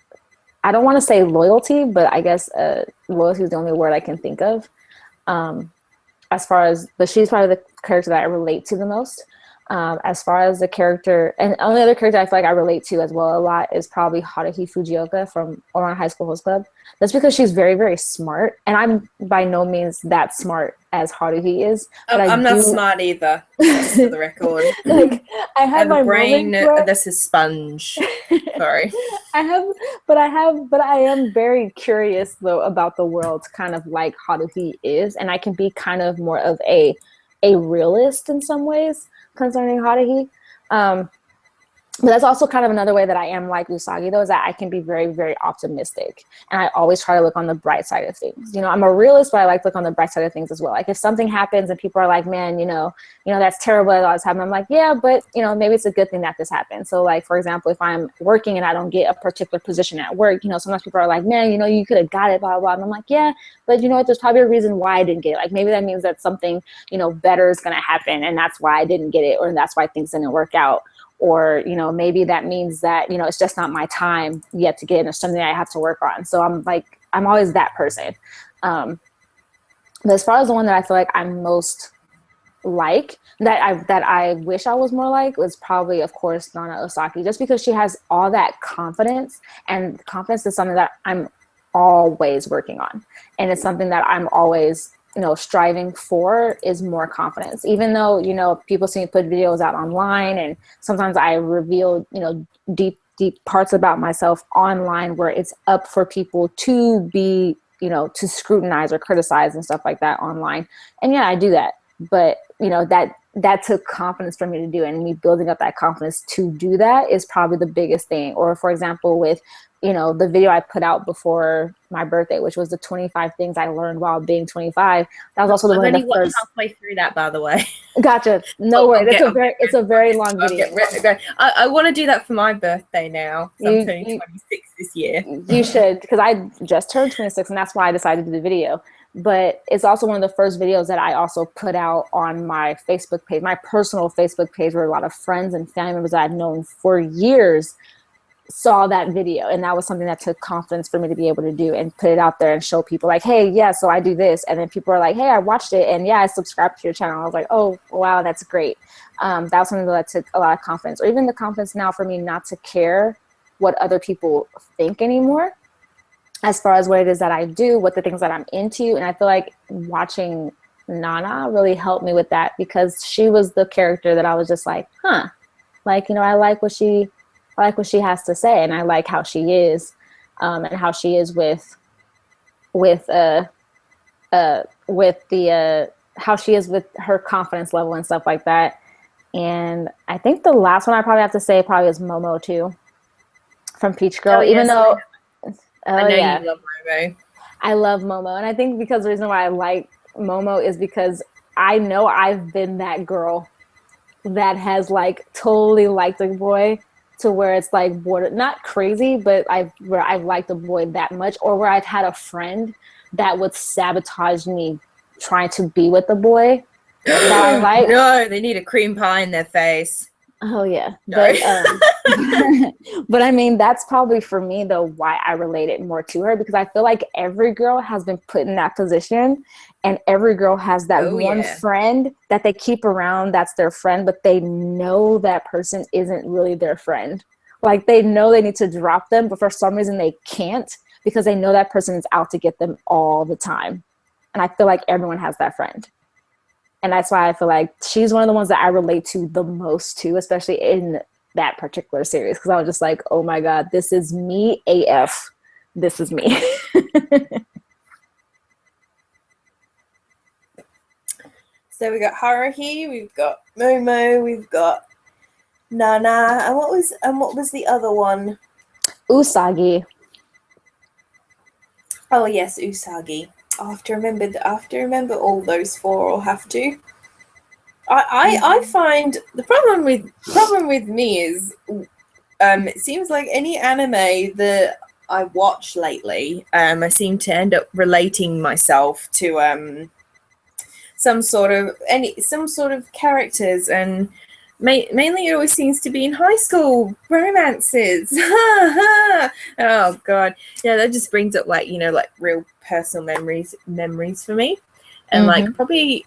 I don't want to say loyalty, but I guess loyalty is the only word I can think of. As far as, but she's probably the character that I relate to the most. As far as the character, and the only other character I feel like I relate to as well a lot is probably Haruhi Fujioka from Ouran High School Host Club. That's because she's very, very smart, and I'm by no means that smart as Haruhi is. But I'm not smart either, just for the record. Like, I have my a brain moments that's a sponge. Sorry. but I am very curious though about the world, kind of like Haruhi is, and I can be kind of more of a realist in some ways concerning Haruhi. But that's also kind of another way that I am like Usagi, though, is that I can be very, very optimistic. And I always try to look on the bright side of things. You know, I'm a realist, but I like to look on the bright side of things as well. Like if something happens and people are like, man, that's terrible that all this happened. I'm like, yeah, but, maybe it's a good thing that this happened. So like, for example, if I'm working and I don't get a particular position at work, sometimes people are like, man, you could have got it, blah, blah, blah. And I'm like, yeah, but you know what, there's probably a reason why I didn't get it. Like maybe that means that something, better is going to happen. And that's why I didn't get it, or that's why things didn't work out. Or, maybe that means that, it's just not my time yet to get in, or something I have to work on. So I'm always that person. But as far as the one that I feel like I'm most like, that I wish I was more like, was probably, of course, Nana Osaki, just because she has all that confidence, and confidence is something that I'm always working on. And it's something that I'm always striving for, is more confidence. Even though, people see me put videos out online, and sometimes I reveal, deep parts about myself online where it's up for people to be, to scrutinize or criticize and stuff like that online. And yeah, I do that. But, that took confidence for me to do, and me building up that confidence to do that is probably the biggest thing. Or for example, with, the video I put out before my birthday, which was the 25 things I learned while being 25. That was also I've only watched halfway through that, by the way. Gotcha. No worries. It's a very long video. I want to do that for my birthday now. I'm turning 26 this year. You should, because I just turned 26, and that's why I decided to do the video. But it's also one of the first videos that I also put out on my Facebook page, my personal Facebook page, where a lot of friends and family members that I've known for years saw that video. And that was something that took confidence for me to be able to do, and put it out there and show people like, hey, yeah, so I do this. And then people are like, hey, I watched it, and yeah, I subscribed to your channel. I was like, oh, wow, that's great. That was something that took a lot of confidence, or even the confidence now for me not to care what other people think anymore, as far as what it is that I do, what the things that I'm into. And I feel like watching Nana really helped me with that, because she was the character that I was just like, I like what she has to say, and I like how she is, and how she is how she is with her confidence level and stuff like that. And I think the last one I probably have to say probably is Momo too, from Peach Girl. Even though I know you love Momo. I love Momo, and I think because the reason why I like Momo is because I know I've been that girl that has like totally liked a boy to where it's like border, not crazy, but where I've liked a boy that much, or where I've had a friend that would sabotage me trying to be with the boy that I like. No, they need a cream pie in their face. Oh yeah, but but I mean, that's probably for me though why I related more to her, because I feel like every girl has been put in that position, and every girl has that friend that they keep around that's their friend, but they know that person isn't really their friend. Like they know they need to drop them, but for some reason they can't, because they know that person is out to get them all the time. And I feel like everyone has that friend. And that's why I feel like she's one of the ones that I relate to the most to, especially in that particular series. Because I was just like, oh my God, this is me AF. This is me. So we got Haruhi, we've got Momo, we've got Nana, and what was the other one? Usagi. Oh yes, Usagi. I have to remember all those four. I'll have to. I find the problem with me is it seems like any anime that I watch lately, I seem to end up relating myself to some sort of characters, and mainly it always seems to be in high school romances. Oh god, yeah, that just brings up like real personal memories for me, and like probably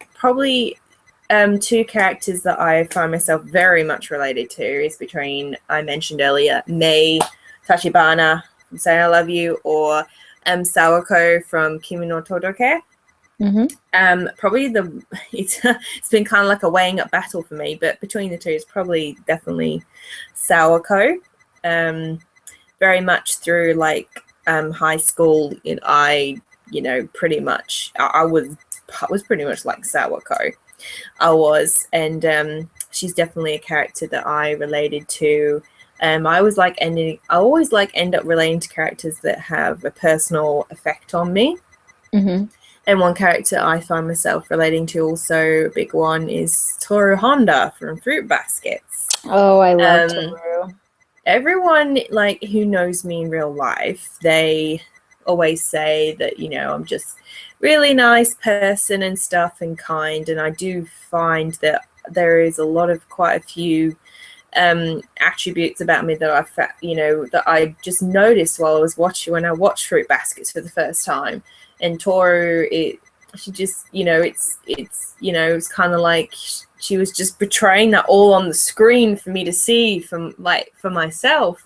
two characters that I find myself very much related to is between, I mentioned earlier, Mei Tachibana from Say I Love You, or Sawako from Kimi no Todoke. Probably it's been kind of like a weighing up battle for me, but between the two, it's probably definitely Sawako. Very much through like high school, pretty much I was pretty much like Sawako. I was, and she's definitely a character that I related to. I always end up relating to characters that have a personal effect on me. And one character I find myself relating to, also a big one, is Toru Honda from Fruit Baskets. Oh, I love Toru. Everyone like who knows me in real life, they always say that, I'm just really nice person and stuff and kind. And I do find that there is quite a few attributes about me that that I just noticed when I watched Fruit Baskets for the first time. And Toru, she just, it's kind of like she was just portraying that all on the screen for me to see for myself.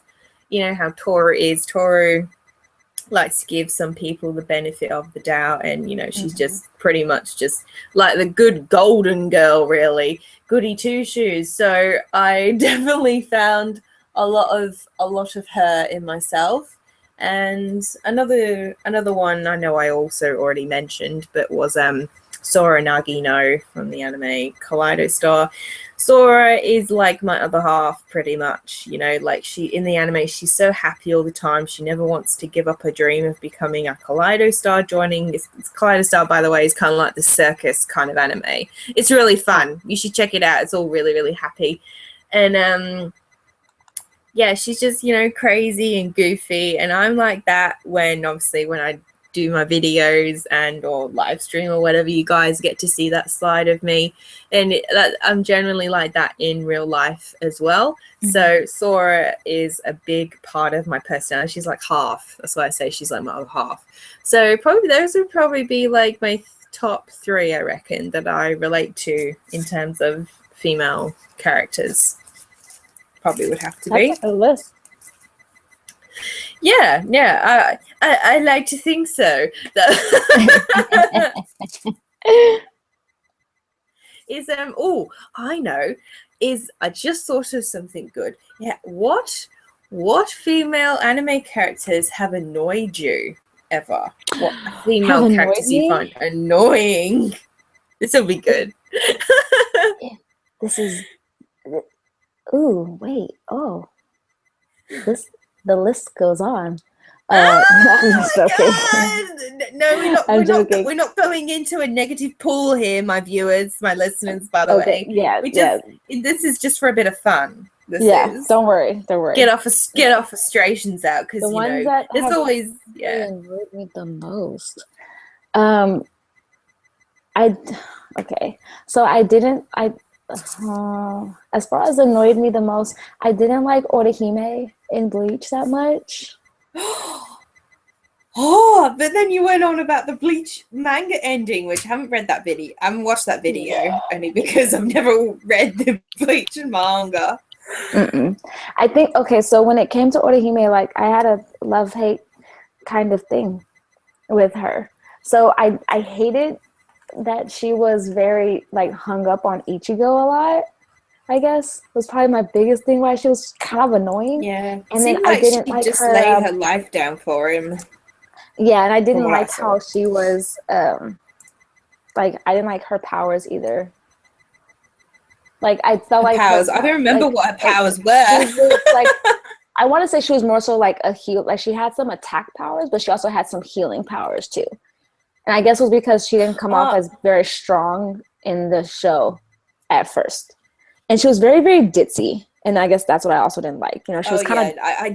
How Toru is. Toru likes to give some people the benefit of the doubt, and she's just pretty much just like the good golden girl, really goody two shoes. So I definitely found a lot of her in myself. And another one I know I also already mentioned, but was Sora Nagino from the anime Kaleido Star. Sora is like my other half, pretty much. Like in the anime, she's so happy all the time. She never wants to give up her dream of becoming a Kaleido Star. Kaleido Star, by the way, is kind of like the circus kind of anime. It's really fun. You should check it out. It's all really, really happy. And yeah, she's just, crazy and goofy. And I'm like that when I do my videos or live stream or whatever, you guys get to see that side of me. And I'm generally like that in real life as well. So Sora is a big part of my personality. She's like half. That's why I say she's like my other half. So those would probably be like my top three, I reckon, that I relate to in terms of female characters. Probably would have to be. That's a list. Yeah. I like to think so. I know. I just thought of something good. Yeah. What female anime characters have annoyed you ever? What female characters you find annoying? This will be good. This is. Ooh, wait. Oh, the list goes on. I'm just joking. No, we're not going into a negative pool here, my viewers, my listeners, by the way. Yeah, This is just for a bit of fun. Don't worry. Get our frustrations out, because that there's always annoyed me the most. So as far as annoyed me the most, I didn't like Orihime in Bleach that much. But then you went on about the Bleach manga ending, which I haven't read that video. I haven't watched that video only because I've never read the Bleach manga. I think, so when it came to Orihime, like I had a love-hate kind of thing with her. So I hated that she was very like hung up on Ichigo a lot. I guess was probably my biggest thing, why she was kind of annoying. Yeah, and then I didn't like just her. Lay her life down for him. Yeah, and I didn't like how she was. Like I didn't like her powers either. Like I felt like powers. I don't remember what her powers were. Like I want to say she was more so like a heal. Like she had some attack powers, but she also had some healing powers too. And I guess it was because she didn't come off as very strong in the show at first. And she was very, very ditzy. And I guess that's what I also didn't like. She was kind of... I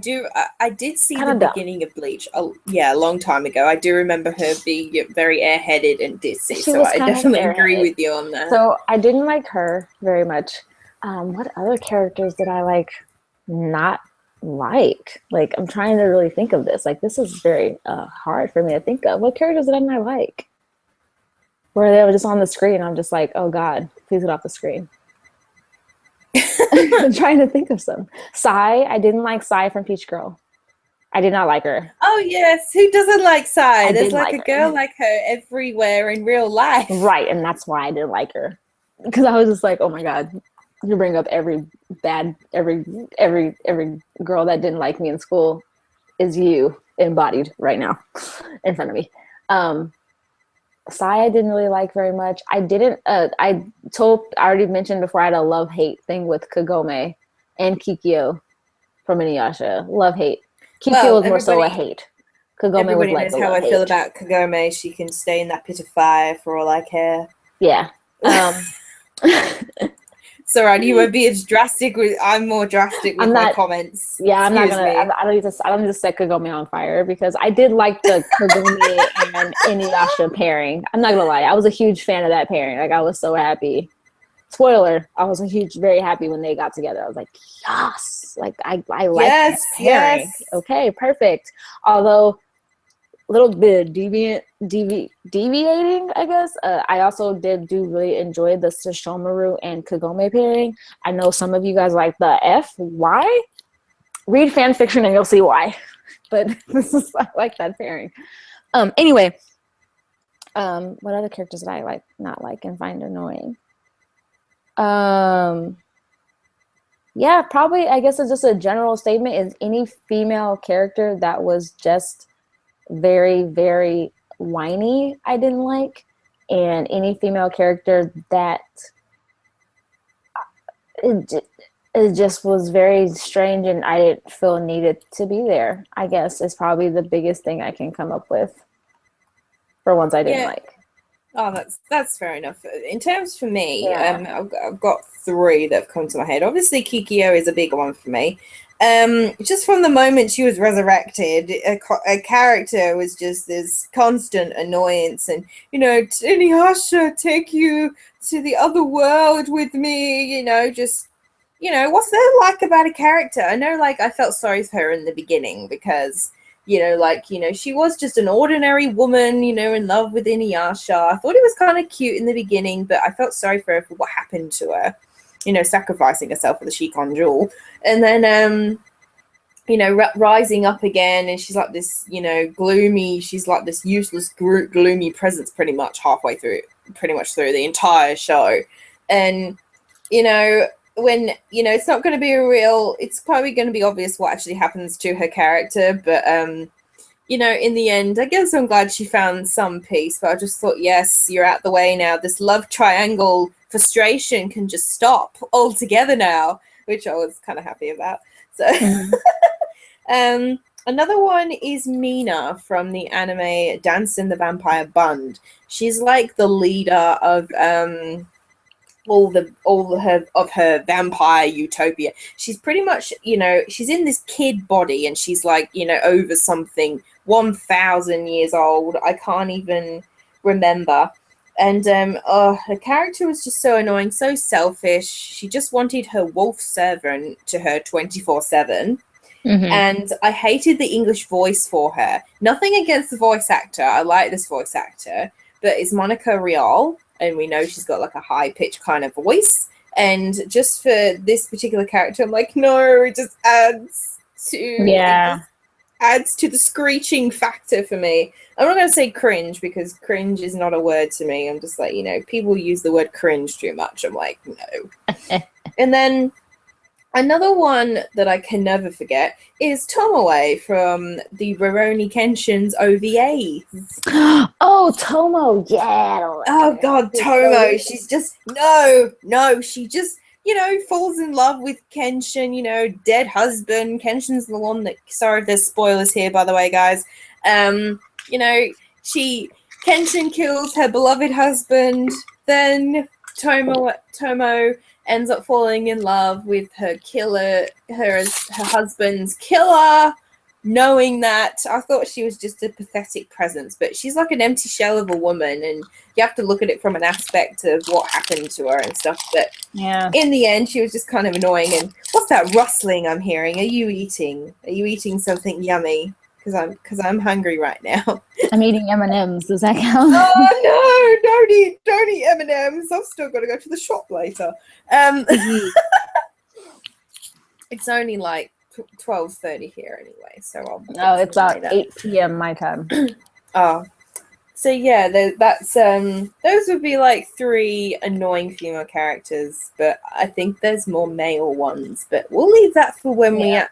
did see the beginning of Bleach. A long time ago. I do remember her being very airheaded and ditzy. So I definitely agree with you on that. So I didn't like her very much. What other characters did I not like? Like, I'm trying to really think of this. Like, this is very hard for me to think of. What characters did I not like? Where they were just on the screen. I'm just like, oh God, please get off the screen. I'm trying to think of some. Sai, I didn't like Sai from Peach Girl. I did not like her. Oh yes, who doesn't like Sai? There's like a her. girl like her everywhere in real life. Right, and that's why I didn't like her. Because I was just like, oh my god, you bring up every girl that didn't like me in school is you embodied right now in front of me. Sai I didn't really like very much. I already mentioned before I had a love-hate thing with Kagome and Kikyo from Inuyasha. Love-hate. Kikyo was more so a hate. Kagome was like knows how I feel about Kagome. She can stay in that pit of fire for all I care. Yeah. It's alright, you won't be as drastic I'm more drastic with my comments. Yeah, I'm not gonna I don't need to set Kagome on fire because I did like the Kagome and Inuyasha pairing. I'm not gonna lie, I was a huge fan of that pairing. Like I was so happy. Spoiler, I was very happy when they got together. I was like, yes, like I like this pairing. Yes. Okay, perfect. Although a little bit deviating, I guess. I also do really enjoy the Sesshomaru and Kagome pairing. I know some of you guys like the F. Why? Read fan fiction and you'll see why. But I like that pairing. Anyway, what other characters did I not like and find annoying? Yeah, probably. I guess it's just a general statement. Is any female character that was just very, very whiny I didn't like, and any female character that it just was very strange and I didn't feel needed to be there, I guess is probably the biggest thing I can come up with for ones I didn't like. Oh, that's fair enough. In terms for me, I've got 3 that have come to my head. Obviously, Kikyo is a big one for me. Just from the moment she was resurrected, a character was just this constant annoyance, and Inuyasha, take you to the other world with me. Just what's there like about a character? I know, like I felt sorry for her in the beginning because she was just an ordinary woman, in love with Inuyasha. I thought it was kind of cute in the beginning, but I felt sorry for her for what happened to her. Sacrificing herself for the Shikon Jewel. And then, rising up again, and she's like this, gloomy, she's like this useless, gloomy presence pretty much through the entire show. And, when, it's not going to be it's probably going to be obvious what actually happens to her character, but, in the end, I guess I'm glad she found some peace, but I just thought, yes, you're out the way now. This love triangle frustration can just stop altogether now, which I was kind of happy about. So another one is Mina from the anime Dance in the Vampire Bund. She's like the leader of all her vampire utopia. She's pretty much, she's in this kid body and she's like, over something 1,000 years old. I can't even remember. And her character was just so annoying, so selfish. She just wanted her wolf servant to her 24/7. And I hated the English voice for her. Nothing against the voice actor. I like this voice actor. But it's Monica Rial, and we know she's got like a high-pitched kind of voice. And just for this particular character, I'm like, no, it just adds to adds to the screeching factor for me. I'm not going to say cringe because cringe is not a word to me. I'm just like, people use the word cringe too much. I'm like, no. And then another one that I can never forget is Tomoe from the Rurouni Kenshin's OVAs. Oh, Tomo, yeah. Oh, God, Tomo. She's just, no, she just, falls in love with Kenshin, dead husband. Kenshin's the one that, sorry if there's spoilers here, by the way, guys. Kenshin kills her beloved husband, then Tomo ends up falling in love with her husband's killer, knowing that. I thought she was just a pathetic presence, but she's like an empty shell of a woman, and you have to look at it from an aspect of what happened to her and stuff. But in the end, she was just kind of annoying. And what's that rustling I'm hearing? Are you eating something yummy? Because I'm hungry right now. I'm eating M&Ms. Does that count? Oh no! Don't eat M&Ms. I've still got to go to the shop later. It's only like 12:30 here anyway, so I'll No, it's about later. 8 p.m. my time. Oh, so yeah, that's those would be like 3 annoying female characters, but I think there's more male ones. But we'll leave that for when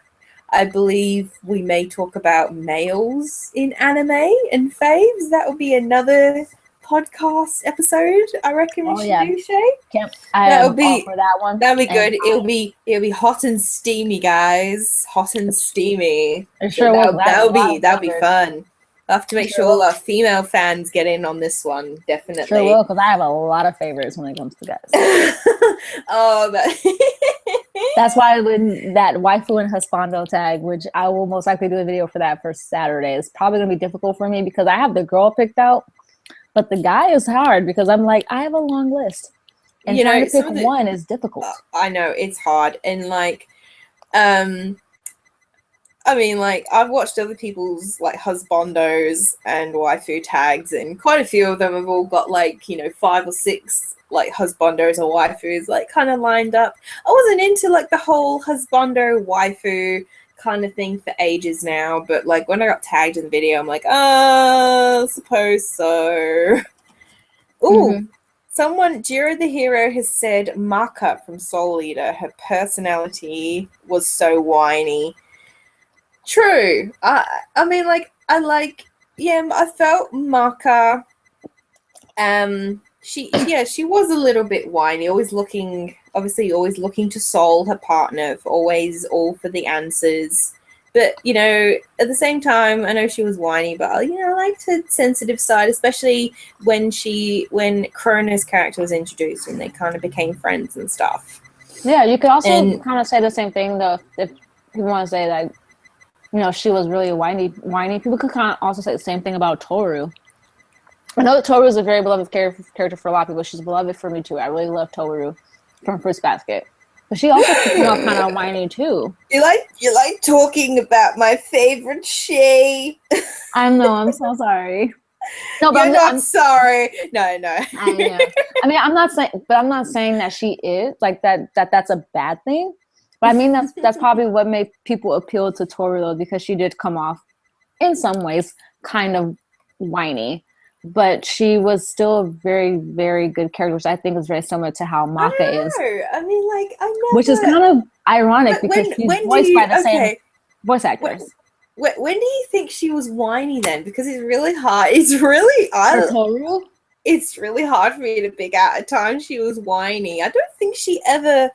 I believe we may talk about males in anime and faves. That will be another podcast episode. I reckon we should do, Shay. That'll be for that one. That'll be good. It'll be hot and steamy, guys. Hot and steamy. Sure will. That'll be fun. I'll have to make sure all our female fans get in on this one. Definitely. Sure will, because I have a lot of favorites when it comes to guys. That's why when that waifu and husbando tag, which I will most likely do a video for that for Saturday, is probably going to be difficult for me because I have the girl picked out, but the guy is hard because I'm like, I have a long list. And trying to pick one is difficult. I know, it's hard. And like, I mean, like, I've watched other people's, like, husbandos and waifu tags, and quite a few of them have all got, like, 5 or 6, like, husbandos or waifus, like, kind of lined up. I wasn't into, like, the whole husbando waifu kind of thing for ages now, but, like, when I got tagged in the video, I'm like, I suppose so. Ooh, someone, Jiro the Hero has said Maka from Soul Eater, her personality was so whiny. True. I mean, like, I felt Maka. She was a little bit whiny, always looking to soul her partner, always all for the answers. But, at the same time, I know she was whiny, but, I liked her sensitive side, especially when Krono's character was introduced and they kind of became friends and stuff. Yeah, you could also kind of say the same thing, though, if you want to say that, she was really whiny. People could kind of also say the same thing about Toru. I know that Toru is a very beloved character for a lot of people. She's beloved for me, too. I really love Toru from Fruits Basket. But she also came out kind of whiny, too. You like talking about my favorite Shay. I know. I'm so sorry. No, but I'm sorry. No. I know. I mean, I'm not saying that she is like that. That's a bad thing. But I mean, that's probably what made people appeal to Toru, though, because she did come off, in some ways, kind of whiny. But she was still a very, very good character, which I think is very similar to how Maka is. I mean, like, I never... Which is kind of ironic because she's voiced by the same voice actors. When do you think she was whiny then? Because it's really hard. It's really... Toru? It's really hard for me to pick out a time she was whiny. I don't think she ever...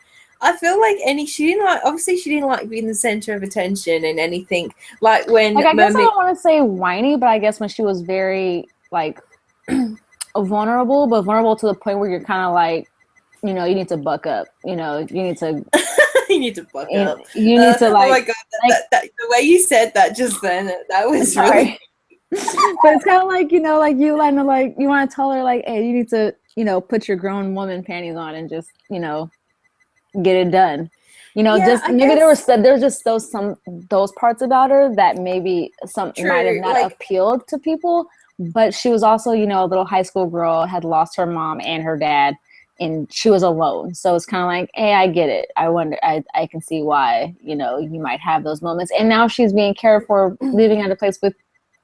I feel like she didn't like being the center of attention and anything. Like when... Like, I guess I don't want to say whiny, but I guess when she was very, like, vulnerable, but vulnerable to the point where you're kind of like, you need to buck up. You need to... you need to buck up. You need to, like... Oh my God, that, the way you said that just then, that was really... But it's kind of like, like you want to tell her, like, hey, you need to, put your grown woman panties on and just, get it done. There's just those parts about her that maybe might have not appealed to people, but she was also, a little high school girl, had lost her mom and her dad, and she was alone. So it's kind of like, hey, I get it. I wonder, I can see why, you might have those moments. And now she's being cared for, living at a place with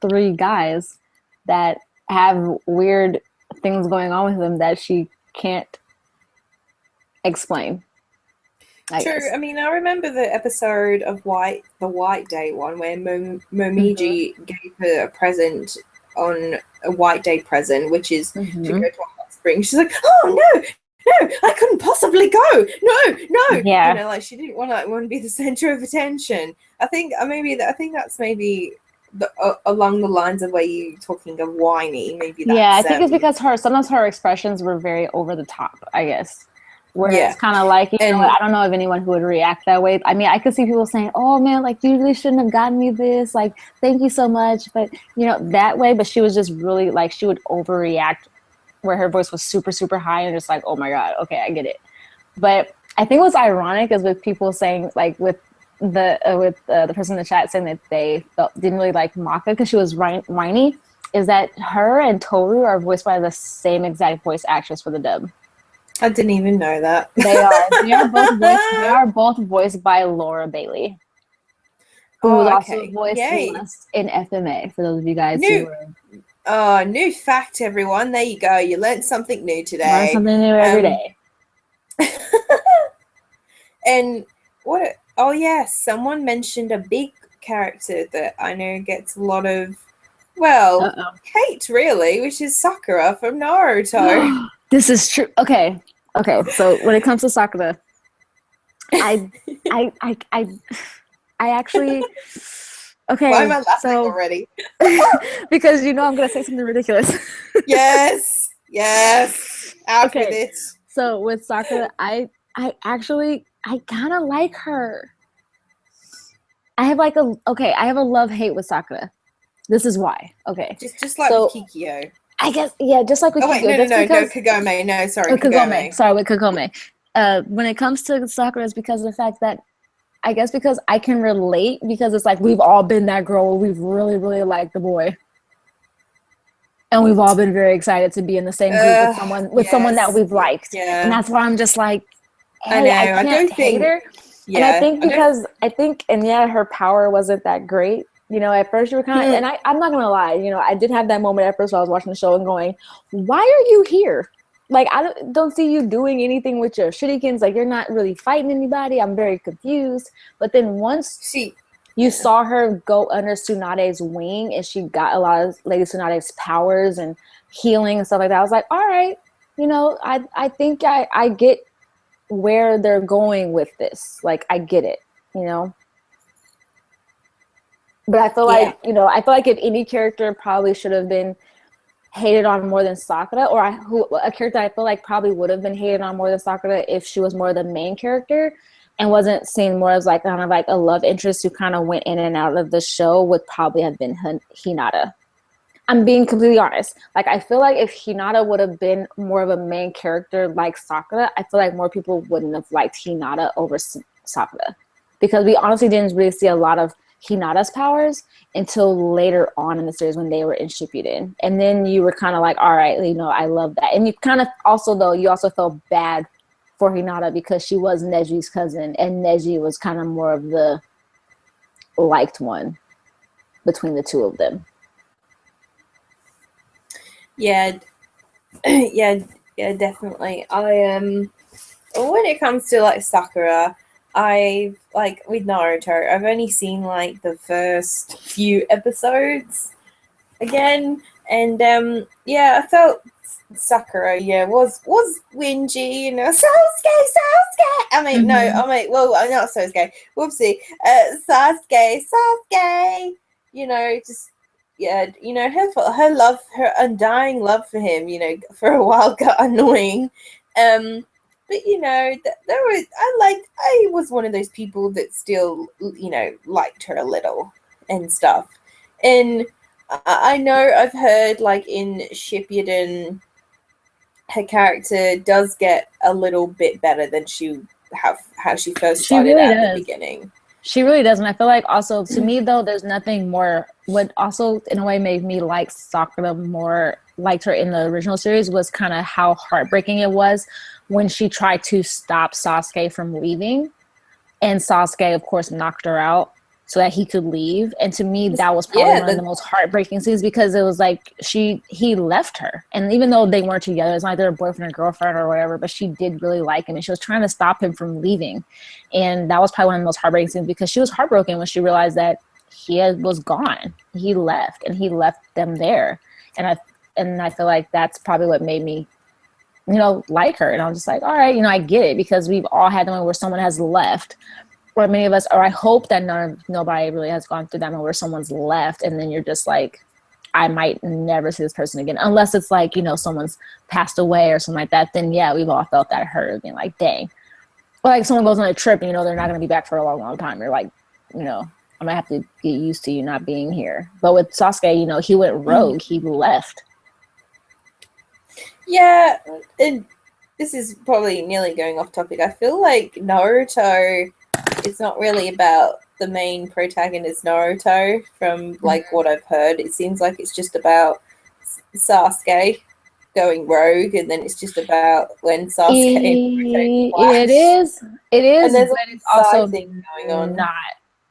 3 guys that have weird things going on with them that she can't explain. I guess. I mean, I remember the episode of the White Day one where Momiji gave her a present on a White Day present, which is to go to a hot spring. She's like, oh no, I couldn't possibly go. No. Yeah. Like she didn't want to be the center of attention. I think that's maybe along the lines of where you talking of whiny. Maybe that's, I think it's because sometimes her expressions were very over the top, I guess. Where it's kind of like, I don't know of anyone who would react that way. I mean, I could see people saying, oh man, like you really shouldn't have gotten me this. Like, thank you so much. But, that way. But she was just really like, she would overreact where her voice was super, super high and just like, oh my God, okay, I get it. But I think what's ironic is with people saying, like with the person in the chat saying that they didn't really like Maka because she was whiny, is that her and Toru are voiced by the same exact voice actress for the dub. I didn't even know that. They are. They are both voiced by Laura Bailey. who was Oh, also okay. voiced Yay. Lust in FMA, for those of you guys who New were new fact, everyone. There you go. You learned something new learn today. something new every day. And what? Oh, yes. Someone mentioned a big character that I know gets a lot of, well, Uh-oh. hate, really, which is Sakura from Naruto. This is true. Okay. So when it comes to Sakura, I, I, I, I, I actually. Okay. Why am I laughing So already? because I'm gonna say something ridiculous. Yes. Out with Okay. it. So with Sakura, I kind of like her. I have a love-hate with Sakura. This is why. Okay. Just like with So Kikyo. I guess, yeah, just like with Oh wait, Kiko, no, that's because Kagome. No, sorry, Kagome. Kagome. Sorry, with Kagome. When it comes to Sakura, it's because of the fact that I guess because I can relate, because it's like we've all been that girl where we've really, really liked the boy. And we've all been very excited to be in the same group with someone that Yes, we've liked. yeah. And that's why I'm just like, I hey, know. I I can't don't hate think. her. Yeah, And I think her power wasn't that great. At first you were kind of, and I'm not gonna lie, I did have that moment at first while I was watching the show and going, why are you here? Like, I don't see you doing anything with your shurikens. Like, you're not really fighting anybody. I'm very confused. But then once you saw her go under Tsunade's wing and she got a lot of Lady Tsunade's powers and healing and stuff like that, I was like, all right, I think I get where they're going with this. Like, I get it, But I feel like if any character probably should have been hated on more than Sakura, or a character I feel like probably would have been hated on more than Sakura if she was more the main character and wasn't seen more as like kind of like a love interest who kind of went in and out of the show, would probably have been Hinata. I'm being completely honest. Like, I feel like if Hinata would have been more of a main character like Sakura, I feel like more people wouldn't have liked Hinata over Sakura, because we honestly didn't really see a lot of Hinata's powers until later on in the series when they were in Shippuden. And then you were kind of like, all right, I love that. And you kind of you also felt bad for Hinata because she was Neji's cousin, and Neji was kind of more of the liked one between the two of them. Yeah, yeah, definitely. When it comes to like Sakura, I like with Naruto, I've only seen like the first few episodes again, and I felt Sakura, was whingy, Sasuke. I mean, not Sasuke. Whoopsie, Sasuke. Just her love, her undying love for him, for a while got annoying. But I was one of those people that still, liked her a little and stuff. And I know I've heard like in Shippuden, her character does get a little bit better than how she first started really at does. the beginning. She really does. And I feel like also, to me though, there's nothing more, what also in a way made me like Sakura more, liked her in the original series, was kind of how heartbreaking it was when she tried to stop Sasuke from leaving, and Sasuke of course knocked her out so that he could leave. And to me, that was probably one of the most heartbreaking scenes, because it was like he left her, and even though they weren't together, it's not like they're a boyfriend or girlfriend or whatever, but she did really like him and she was trying to stop him from leaving. And that was probably one of the most heartbreaking scenes, because she was heartbroken when she realized that he was gone. He left, and he left them there. And I feel like that's probably what made me like her. And I'm just like, all right, I get it, because we've all had the moment where someone has left, or many of us, or I hope that nobody really has gone through that moment where someone's left, and then you're just like, I might never see this person again, unless it's like, someone's passed away or something like that. Then yeah, we've all felt that hurt, being like, dang. Or like someone goes on a trip and they're not going to be back for a long, long time. You're like, I might have to get used to you not being here. But with Sasuke, he went rogue. He left. Yeah, and this is probably nearly going off topic. I feel like Naruto, it's not really about the main protagonist Naruto, from like what I've heard. It seems like it's just about Sasuke going rogue, and then it's just about when Sasuke It is, and there's but it's also thing going on. not.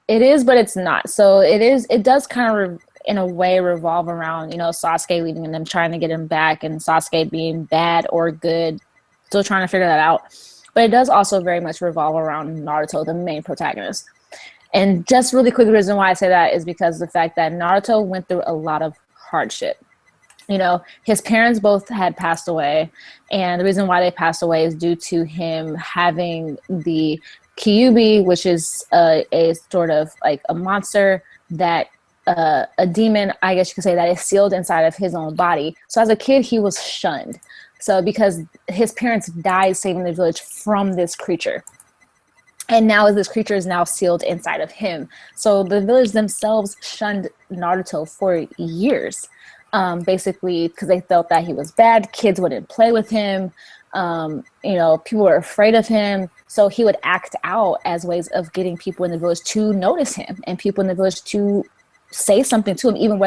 It is, but it's not. So it does kind of in a way revolve around, Sasuke leaving and them trying to get him back, and Sasuke being bad or good, still trying to figure that out. But it does also very much revolve around Naruto, the main protagonist. And just really quick, the reason why I say that is because of the fact that Naruto went through a lot of hardship. His parents both had passed away, and the reason why they passed away is due to him having the Kyuubi, which is a sort of like a monster that a demon, I guess you could say, that is sealed inside of his own body. So as a kid, he was shunned. So because his parents died saving the village from this creature. And now this creature is now sealed inside of him. So the village themselves shunned Naruto for years, basically because they felt that he was bad. Kids wouldn't play with him. People were afraid of him. So he would act out as ways of getting people in the village to notice him and people in the village to say something to him, even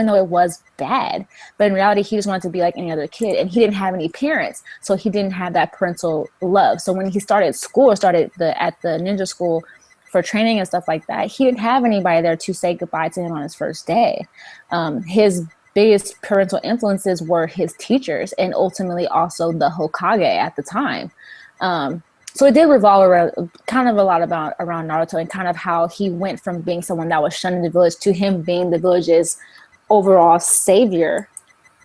though it was bad. But in reality, he just wanted to be like any other kid, and he didn't have any parents, so he didn't have that parental love. So when he started school, at the ninja school for training and stuff like that, he didn't have anybody there to say goodbye to him on his first day. His biggest parental influences were his teachers and ultimately also the Hokage at the time. So it did revolve around kind of a lot around Naruto and kind of how he went from being someone that was shunned in the village to him being the village's overall savior,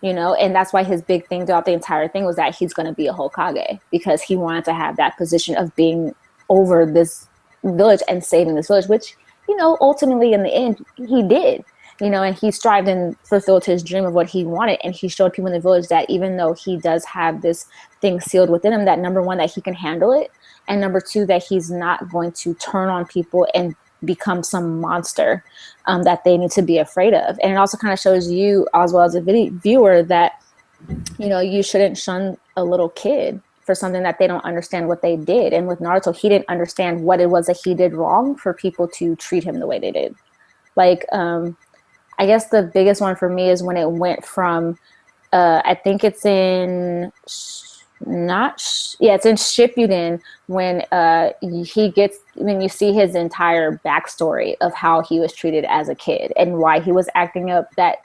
and that's why his big thing throughout the entire thing was that he's going to be a Hokage, because he wanted to have that position of being over this village and saving this village, which, ultimately in the end, he did. And he strived and fulfilled his dream of what he wanted. And he showed people in the village that even though he does have this thing sealed within him, that number one, that he can handle it. And number two, that he's not going to turn on people and become some monster that they need to be afraid of. And it also kind of shows you, as well as a viewer, that, you shouldn't shun a little kid for something that they don't understand what they did. And with Naruto, he didn't understand what it was that he did wrong for people to treat him the way they did. Like, I guess the biggest one for me is when it went from, I think it's in, it's in Shippuden, when when you see his entire backstory of how he was treated as a kid and why he was acting up, that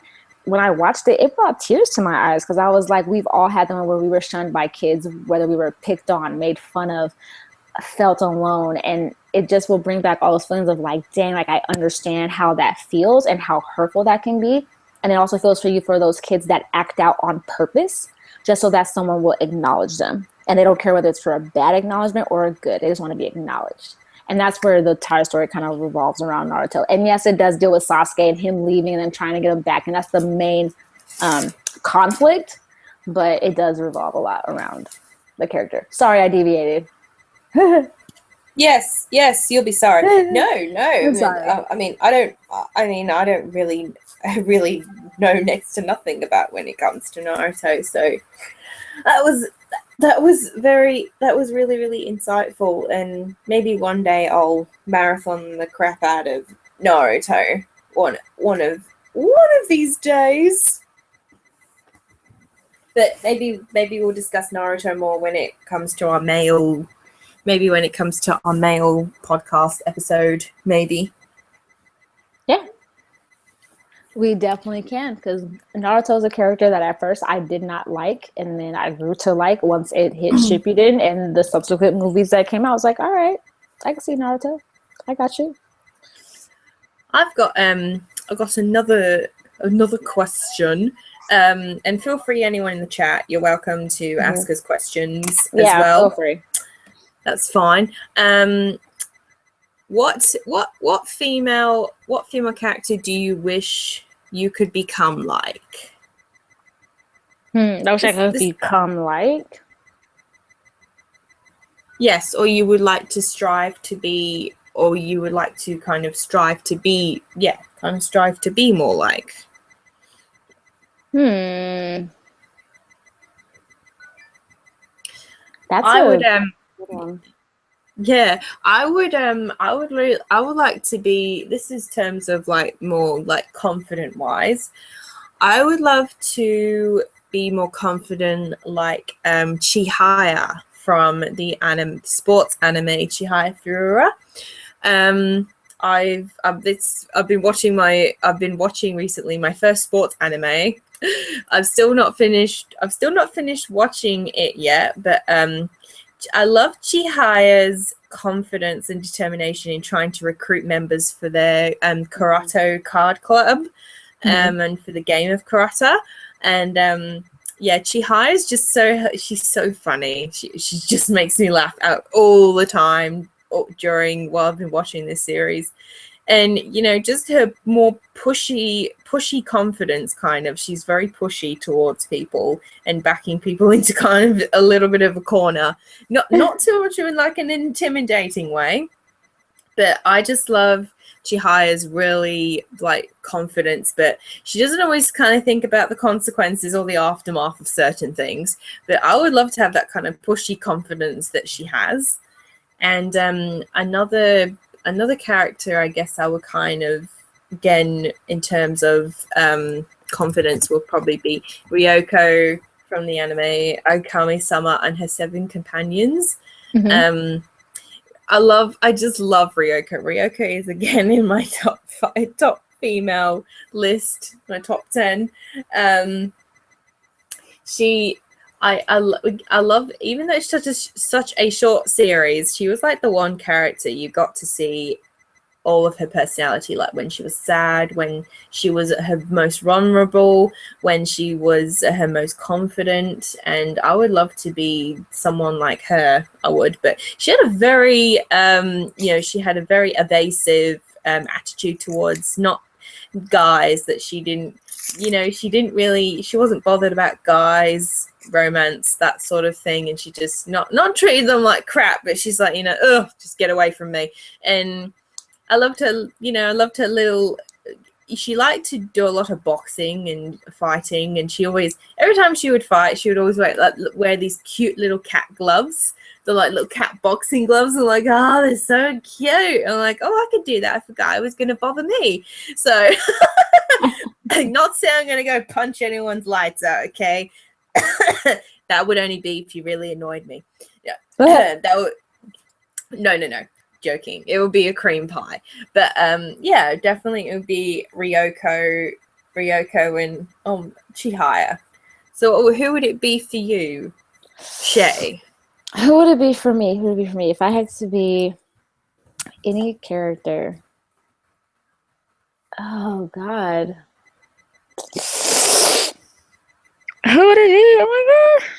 when I watched it, it brought tears to my eyes, because I was like, we've all had them where we were shunned by kids, whether we were picked on, made fun of, felt alone, and it just will bring back all those feelings of like, dang, like I understand how that feels and how hurtful that can be. And it also feels for those kids that act out on purpose just so that someone will acknowledge them, and they don't care whether it's for a bad acknowledgement or a good. They just want to be acknowledged. And that's where the entire story kind of revolves around Naruto. And yes, it does deal with Sasuke and him leaving and then trying to get him back, and that's the main conflict, but it does revolve a lot around the character. Sorry, I deviated. Yes, you'll be sorry. No. I'm sorry. I really know next to nothing about when it comes to Naruto. So that was really, really insightful. And maybe one day I'll marathon the crap out of Naruto one of these days. But maybe we'll discuss Naruto more when it comes to our male. Maybe when it comes to our male podcast episode, maybe. Yeah. We definitely can, because Naruto is a character that at first I did not like, and then I grew to like once it hit Shippuden and the subsequent movies that came out. I was like, all right, I can see Naruto. I got you. I've got another question. And feel free, anyone in the chat, you're welcome to ask us questions as well. Feel free. That's fine. What female character do you wish you could become like? I wish I could become like. Yes, or you would like to strive to be, or you would like to kind of strive to be more like. That's Yeah, I would like to be, this is terms of like more like confident wise. I would love to be more confident like Chihaya from the sports anime Chihaya Furura. I've been watching recently my first sports anime. I've still not finished watching it yet, but I love Chihiya's confidence and determination in trying to recruit members for their karate card club, and for the game of karate. And yeah, Chihiya is just she's so funny. She just makes me laugh out all the time while I've been watching this series. And just her more pushy confidence, kind of, she's very pushy towards people and backing people into kind of a little bit of a corner, not too much in like an intimidating way, but I just love Chihiya's really like confidence, but she doesn't always kind of think about the consequences or the aftermath of certain things. But I would love to have that kind of pushy confidence that she has. And another character, I guess I would kind of, again, in terms of confidence, will probably be Ryoko from the anime Okami-sama and her 7 companions. I just love Ryoko. Ryoko is again in my top female list, my top 10. I love, even though it's such a short series, she was like the one character you got to see all of her personality, like when she was sad, when she was at her most vulnerable, when she was at her most confident. And I would love to be someone like her. I would, but she had a very she had a very evasive attitude towards not guys, that she wasn't bothered about guys, romance, that sort of thing, and she just not treated them like crap, but she's like, just get away from me. And I loved her, she liked to do a lot of boxing and fighting, and every time she would fight, she would always wear these cute little cat gloves. The like little cat boxing gloves. I'm like, oh, they're so cute. I'm like, oh, I could do that if a guy was going to bother me. So not saying I'm going to go punch anyone's lights out, okay? That would only be if you really annoyed me. Yeah. No. Joking. It would be a cream pie. But yeah, definitely it would be Ryoko and Chihiya. So who would it be for you, Shay? Who would it be for me? If I had to be any character? Oh God. Who would it be? Oh my gosh.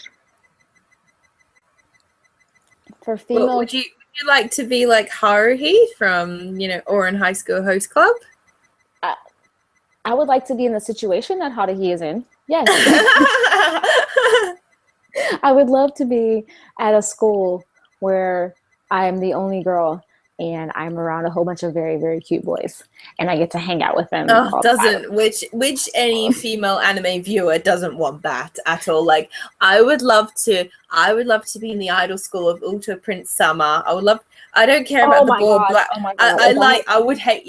For female, well, would you like to be like Haruhi from Ouran High School Host Club? I would like to be in the situation that Haruhi is in. Yes. I would love to be at a school where I'm the only girl and I'm around a whole bunch of very, very cute boys, and I get to hang out with them. Which any female anime viewer doesn't want that at all? Like, I would love to be in the idol school of Ultra Prince Sama. I don't care about the bored black. Oh my God. I would hate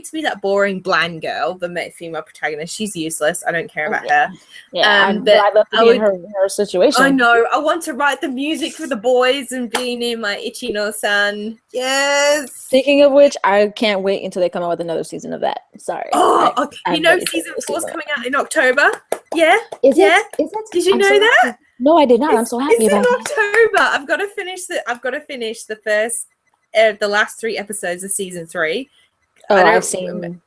to be that boring bland girl, the female protagonist. She's useless. I don't care about her. Yeah, but I'd love to be in her situation. I know. I want to write the music for the boys and be near my Ichino-san. Yes. Speaking of which, I can't wait until they come out with another season of that. Sorry. Oh, season 4's coming out in October. Yeah. Is it? Did you know that? No, I did not. I'm so happy about it. It's in October. I've got to finish the first, the last 3 episodes of season 3. Oh, I've seen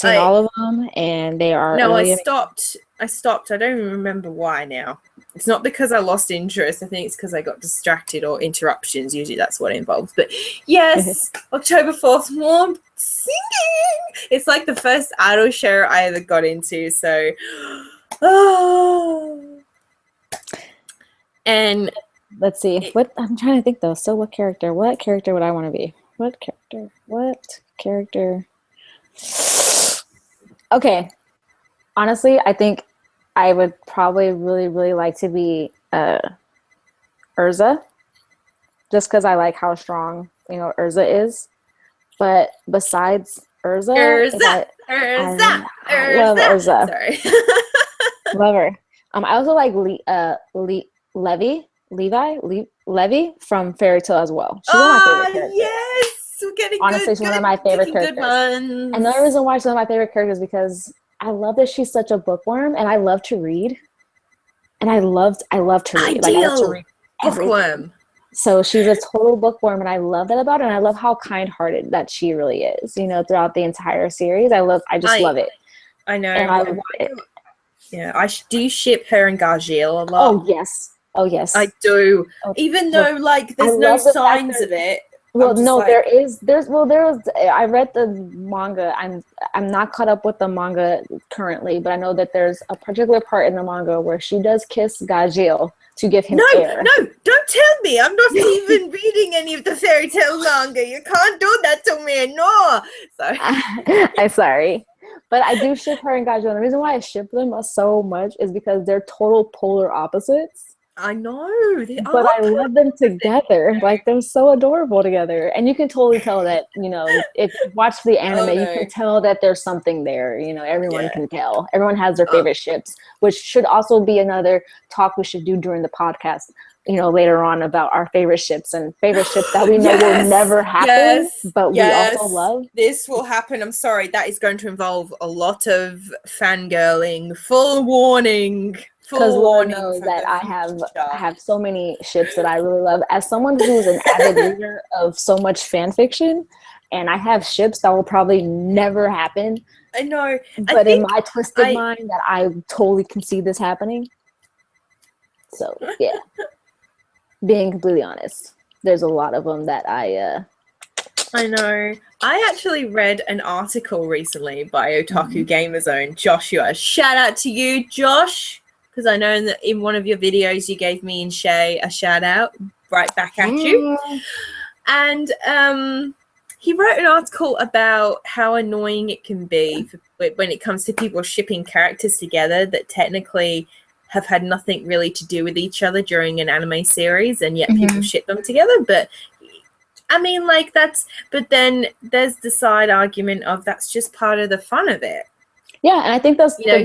all of them, and they are. No, I stopped. I don't even remember why now. It's not because I lost interest. I think it's because I got distracted or interruptions. Usually that's what it involves. But yes, October 4th, more singing. It's like the first idol show I ever got into. So, and let's see. What I'm trying to think though. So, what character would I want to be? What character? Okay. Honestly, I think I would probably really, really like to be Urza, just because I like how strong Urza is. But besides Urza, I love Urza. Sorry, love her. I also like Levi from Fairy Tail as well. She's one of my favorite characters. Yes, getting honestly, she's one of my favorite characters. Good Another reason why she's one of my favorite characters is because I love that she's such a bookworm, and I love to read. And I love to read. Ideal. Like, I love to read everything. Bookworm. So she's a total bookworm, and I love that about her. And I love how kind-hearted that she really is. You know, throughout the entire series, I just love it. I know. And I love it. Yeah, do ship her and Gargiel a lot. Oh yes, I do. Even though like there's no signs of it. Well, no, like, I read the manga. I'm not caught up with the manga currently, but I know that there's a particular part in the manga where she does kiss Gargiel to give him air. No, don't tell me. I'm not even reading any of the fairy tale manga. You can't do that to me. No. Sorry. I'm sorry. But I do ship her and Gargiel. And the reason why I ship them so much is because they're total polar opposites. I know. But I love them together. Like, they're so adorable together. And you can totally tell that, you know, if you watch the anime, you can tell that there's something there. You know, everyone can tell. Everyone has their favorite ships, which should also be another talk we should do during the podcast, you know, later on, about our favorite ships and favorite ships that we know will never happen, but we also love. This will happen. I'm sorry. That is going to involve a lot of fangirling. Full warning. Because Lord knows that I have so many ships that I really love. As someone who's an avid reader of so much fan fiction, and I have ships that will probably never happen. I know. But in my twisted mind, that I totally can see this happening. So, yeah. Being completely honest, there's a lot of them that I know. I actually read an article recently by Otaku Gamer Zone, Joshua. Shout out to you, Josh. Because I know that in one of your videos you gave me and Shay a shout out right back at you. And he wrote an article about how annoying it can be when it comes to people shipping characters together that technically have had nothing really to do with each other during an anime series, and yet people ship them together. But I mean, like, but then there's the side argument of that's just part of the fun of it. Yeah, and I think that's, you know,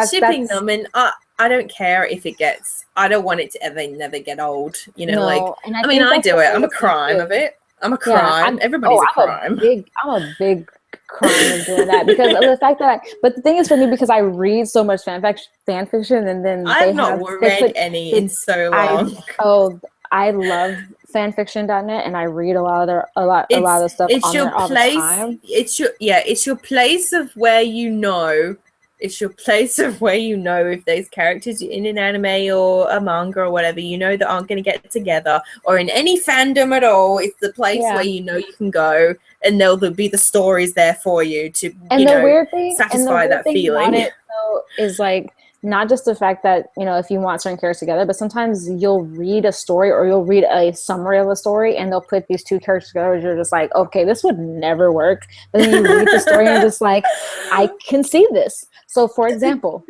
shipping them, and I don't care if it gets. I don't want it to never get old. You know, I mean, I do it. I'm a crime of it. I'm a crime. Everybody's a crime. I'm a big crime of doing that because of the fact that. But the thing is, for me, because I read so much fan fiction, and then I've not read any in so long. I love fanfiction.net, and I read a lot of the stuff on there all the time. It's your place of where you know. It's your place of where you know if there's characters in an anime or a manga or whatever, you know, that aren't going to get together, or in any fandom at all. It's the place where you know you can go, and there'll be the stories there for you to satisfy that feeling. About it, though, is like not just the fact that, you know, if you want certain characters together, but sometimes you'll read a story or you'll read a summary of a story, and they'll put these two characters together. You're just like, okay, this would never work. But then you read the story and you're just like, I can see this. So for example,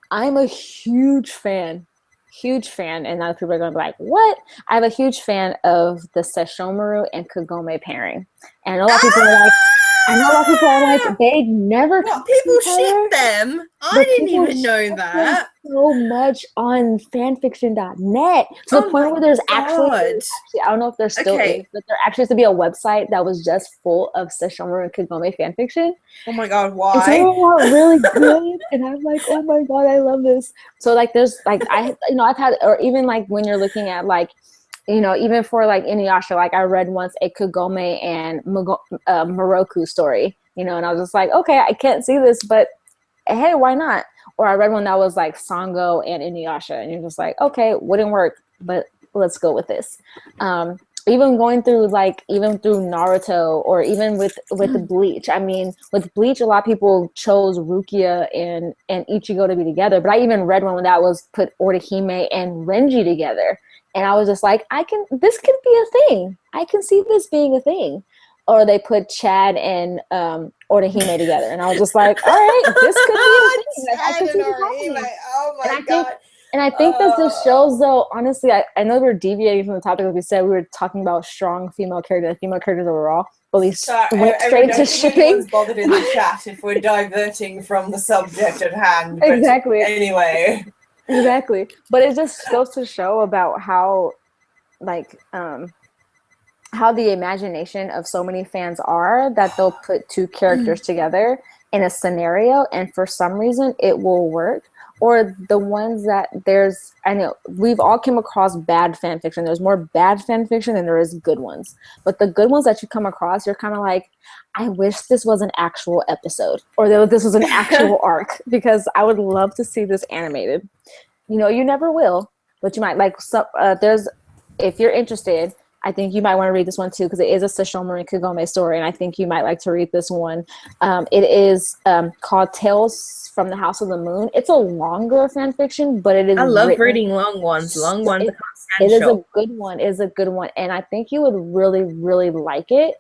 I'm a huge fan, and now people are going to be like, what? I have a huge fan of the Sesshomaru and Kagome pairing. And a lot of people are like, they never people ship them. I didn't even know that. So much on fanfiction.net to the point where there's actually, I don't know if there still is, but there actually used to be a website that was just full of Sesshomaru and Kagome fanfiction. Oh my god, why? And some of them are really good, and I'm like, oh my god, I love this. So like, there's like, I've had, or even like when you're looking at like, you know, even for like Inuyasha, like I read once a Kagome and Moroku story, you know, and I was just like, okay, I can't see this, but hey, why not? Or I read one that was like Sango and Inuyasha, and you're just like, okay, wouldn't work, but let's go with this. Even going through even through Naruto, or even with the Bleach. I mean, with Bleach, a lot of people chose Rukia and Ichigo to be together, but I even read one that was put Orihime and Renji together. And I was just like, this could be a thing. I can see this being a thing. Or they put Chad and Orihime together. And I was just like, all right, this could be a thing. Like, I can see this happening. Oh my God. And I think that this shows, though, honestly, I know we're deviating from the topic. Like we said, we were talking about strong female characters overall. But we went straight to shipping. Bothered in the chat if we're diverting from the subject at hand. Exactly. Anyway. Exactly. But it just goes to show about how, like, how the imagination of so many fans are that they'll put two characters together in a scenario, and for some reason it will work. Or the ones that I know we've all come across bad fan fiction. There's more bad fan fiction than there is good ones. But the good ones that you come across, you're kind of like, I wish this was an actual episode, or that this was an actual arc, because I would love to see this animated. You never will, but you might. Like, there's, if you're interested, I think you might want to read this one too, because it is a Sesshomaru and Kagome story, and I think you might like to read this one. It is called Tales from the House of the Moon. It's a longer fan fiction, but it is. I love reading long ones. Long ones. It is a good one. It is a good one, and I think you would really, really like it.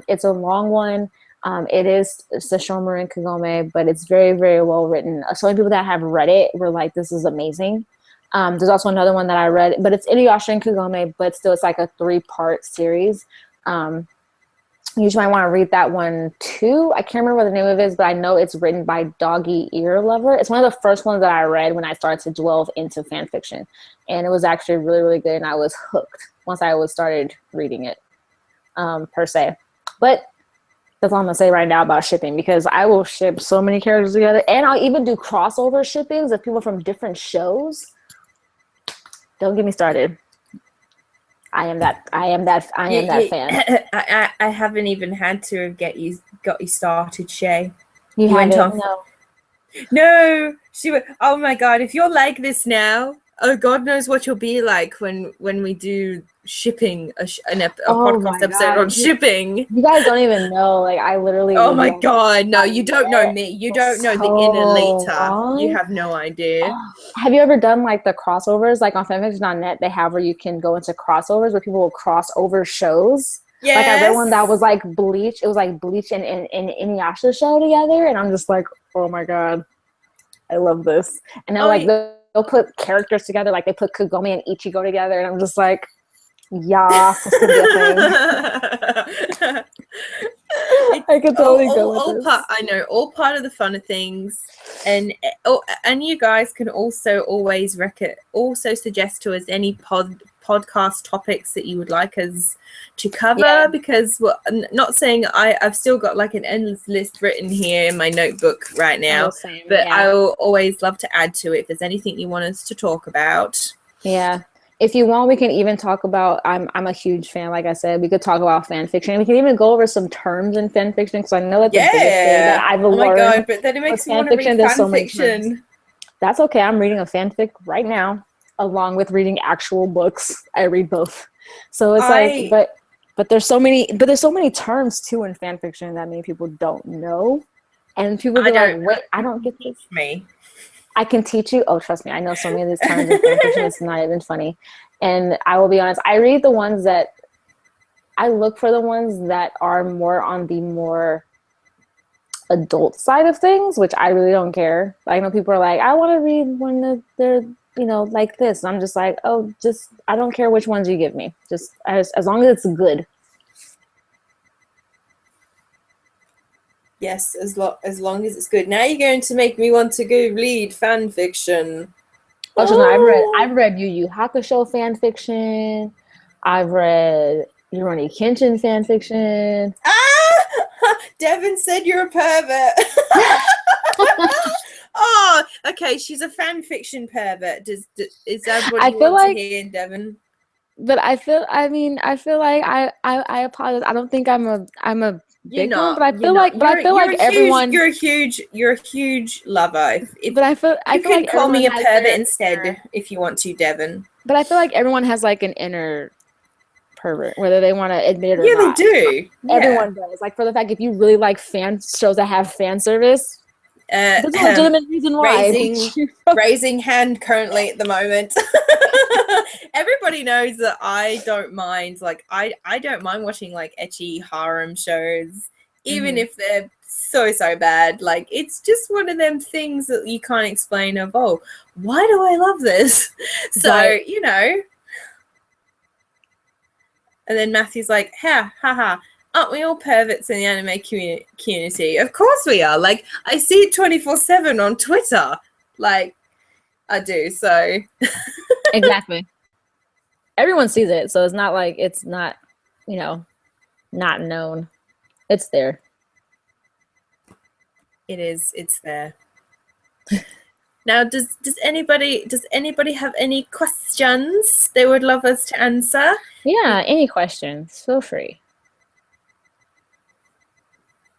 It's a long one. It is Sesshomaru and Kagome, but it's very, very well written. So many people that have read it were like, "This is amazing." There's also another one that I read, but it's Inuyasha and Kagome, but still it's like a 3-part series. You might want to read that one too. I can't remember what the name of it is, but I know it's written by Doggy Ear Lover. It's one of the first ones that I read when I started to delve into fan fiction, and it was actually really, really good, and I was hooked once I started reading it, per se. But that's all I'm gonna say right now about shipping, because I will ship so many characters together, and I'll even do crossover shippings of people from different shows. Don't get me started. I am that fan. I haven't even had to got you started, Shay. You went off. No, she went. Oh my God! If you're like this now, oh God knows what you'll be like when we do shipping a podcast episode on shipping. You guys don't even know. Like, I literally. Oh my God! No, you don't know me. You don't know the inner Lita. You have no idea. Have you ever done like the crossovers, like on fanfiction.net? They have where you can go into crossovers where people will cross over shows. Yeah. Like, I read one that was like Bleach. It was like Bleach and Inuyasha show together, and I'm just like, oh my God, I love this. And then they'll put characters together, like they put Kagome and Ichigo together, and I'm just like, yeah, this could be a thing. I could totally go with this. I know, all part of the fun of things, and you guys can also always suggest to us any podcast topics that you would like us to cover, because I'm not saying I've still got like an endless list written here in my notebook right now, but I will always love to add to it if there's anything you want us to talk about. Yeah. If you want, we can even talk about, I'm a huge fan, like I said, we could talk about fan fiction. We can even go over some terms in fan fiction, because I know that's the biggest thing that I've learned. Oh my God, but then it makes me want to read fan fiction. That's okay. I'm reading a fanfic right now, along with reading actual books. I read both. So it's but there's so many terms too in fan fiction that many people don't know. And people be like, wait, I don't get this. Me. I can teach you. Oh, trust me, I know so many of these terms in fan fiction. It's not even funny. And I will be honest, I read the ones that I look for, the ones that are more on the more adult side of things, which I really don't care. I know people are like, I want to read when they're like this. And I'm just like, oh, I don't care which ones you give me. Just as long as it's good. Yes, as long as it's good. Now you're going to make me want to go read fan fiction. Oh, no, I've read Yu Yu Hakusho fan fiction. I've read Rurouni Kenshin fan fiction. Devin said you're a pervert. Oh, okay. She's a fan fiction pervert. Is that what you want to hear, Devin? But I feel like I apologize. I don't think I'm a big one, but I feel like everyone. You're a huge lover. But I feel you can like call me a pervert instead if you want to, Devin. But I feel like everyone has like an inner pervert, whether they want to admit it or not. Yeah, they do. Everyone does. Like, for the fact, if you really like fan shows that have fan service, there's a legitimate reason why. Raising hand currently at the moment. Everybody knows that I don't mind. Like, I don't mind watching like ecchi harem shows, even if they're so bad. Like, it's just one of them things that you can't explain. Of why do I love this? So and then Matthew's like, haha. Aren't we all perverts in the anime community? Of course we are. Like, I see it 24/7 on Twitter. Like, I do, so. Exactly. Everyone sees it, so it's not like it's not, not known. It's there. It is. It's there. Now, does anybody have any questions they would love us to answer? Yeah, any questions? Feel free.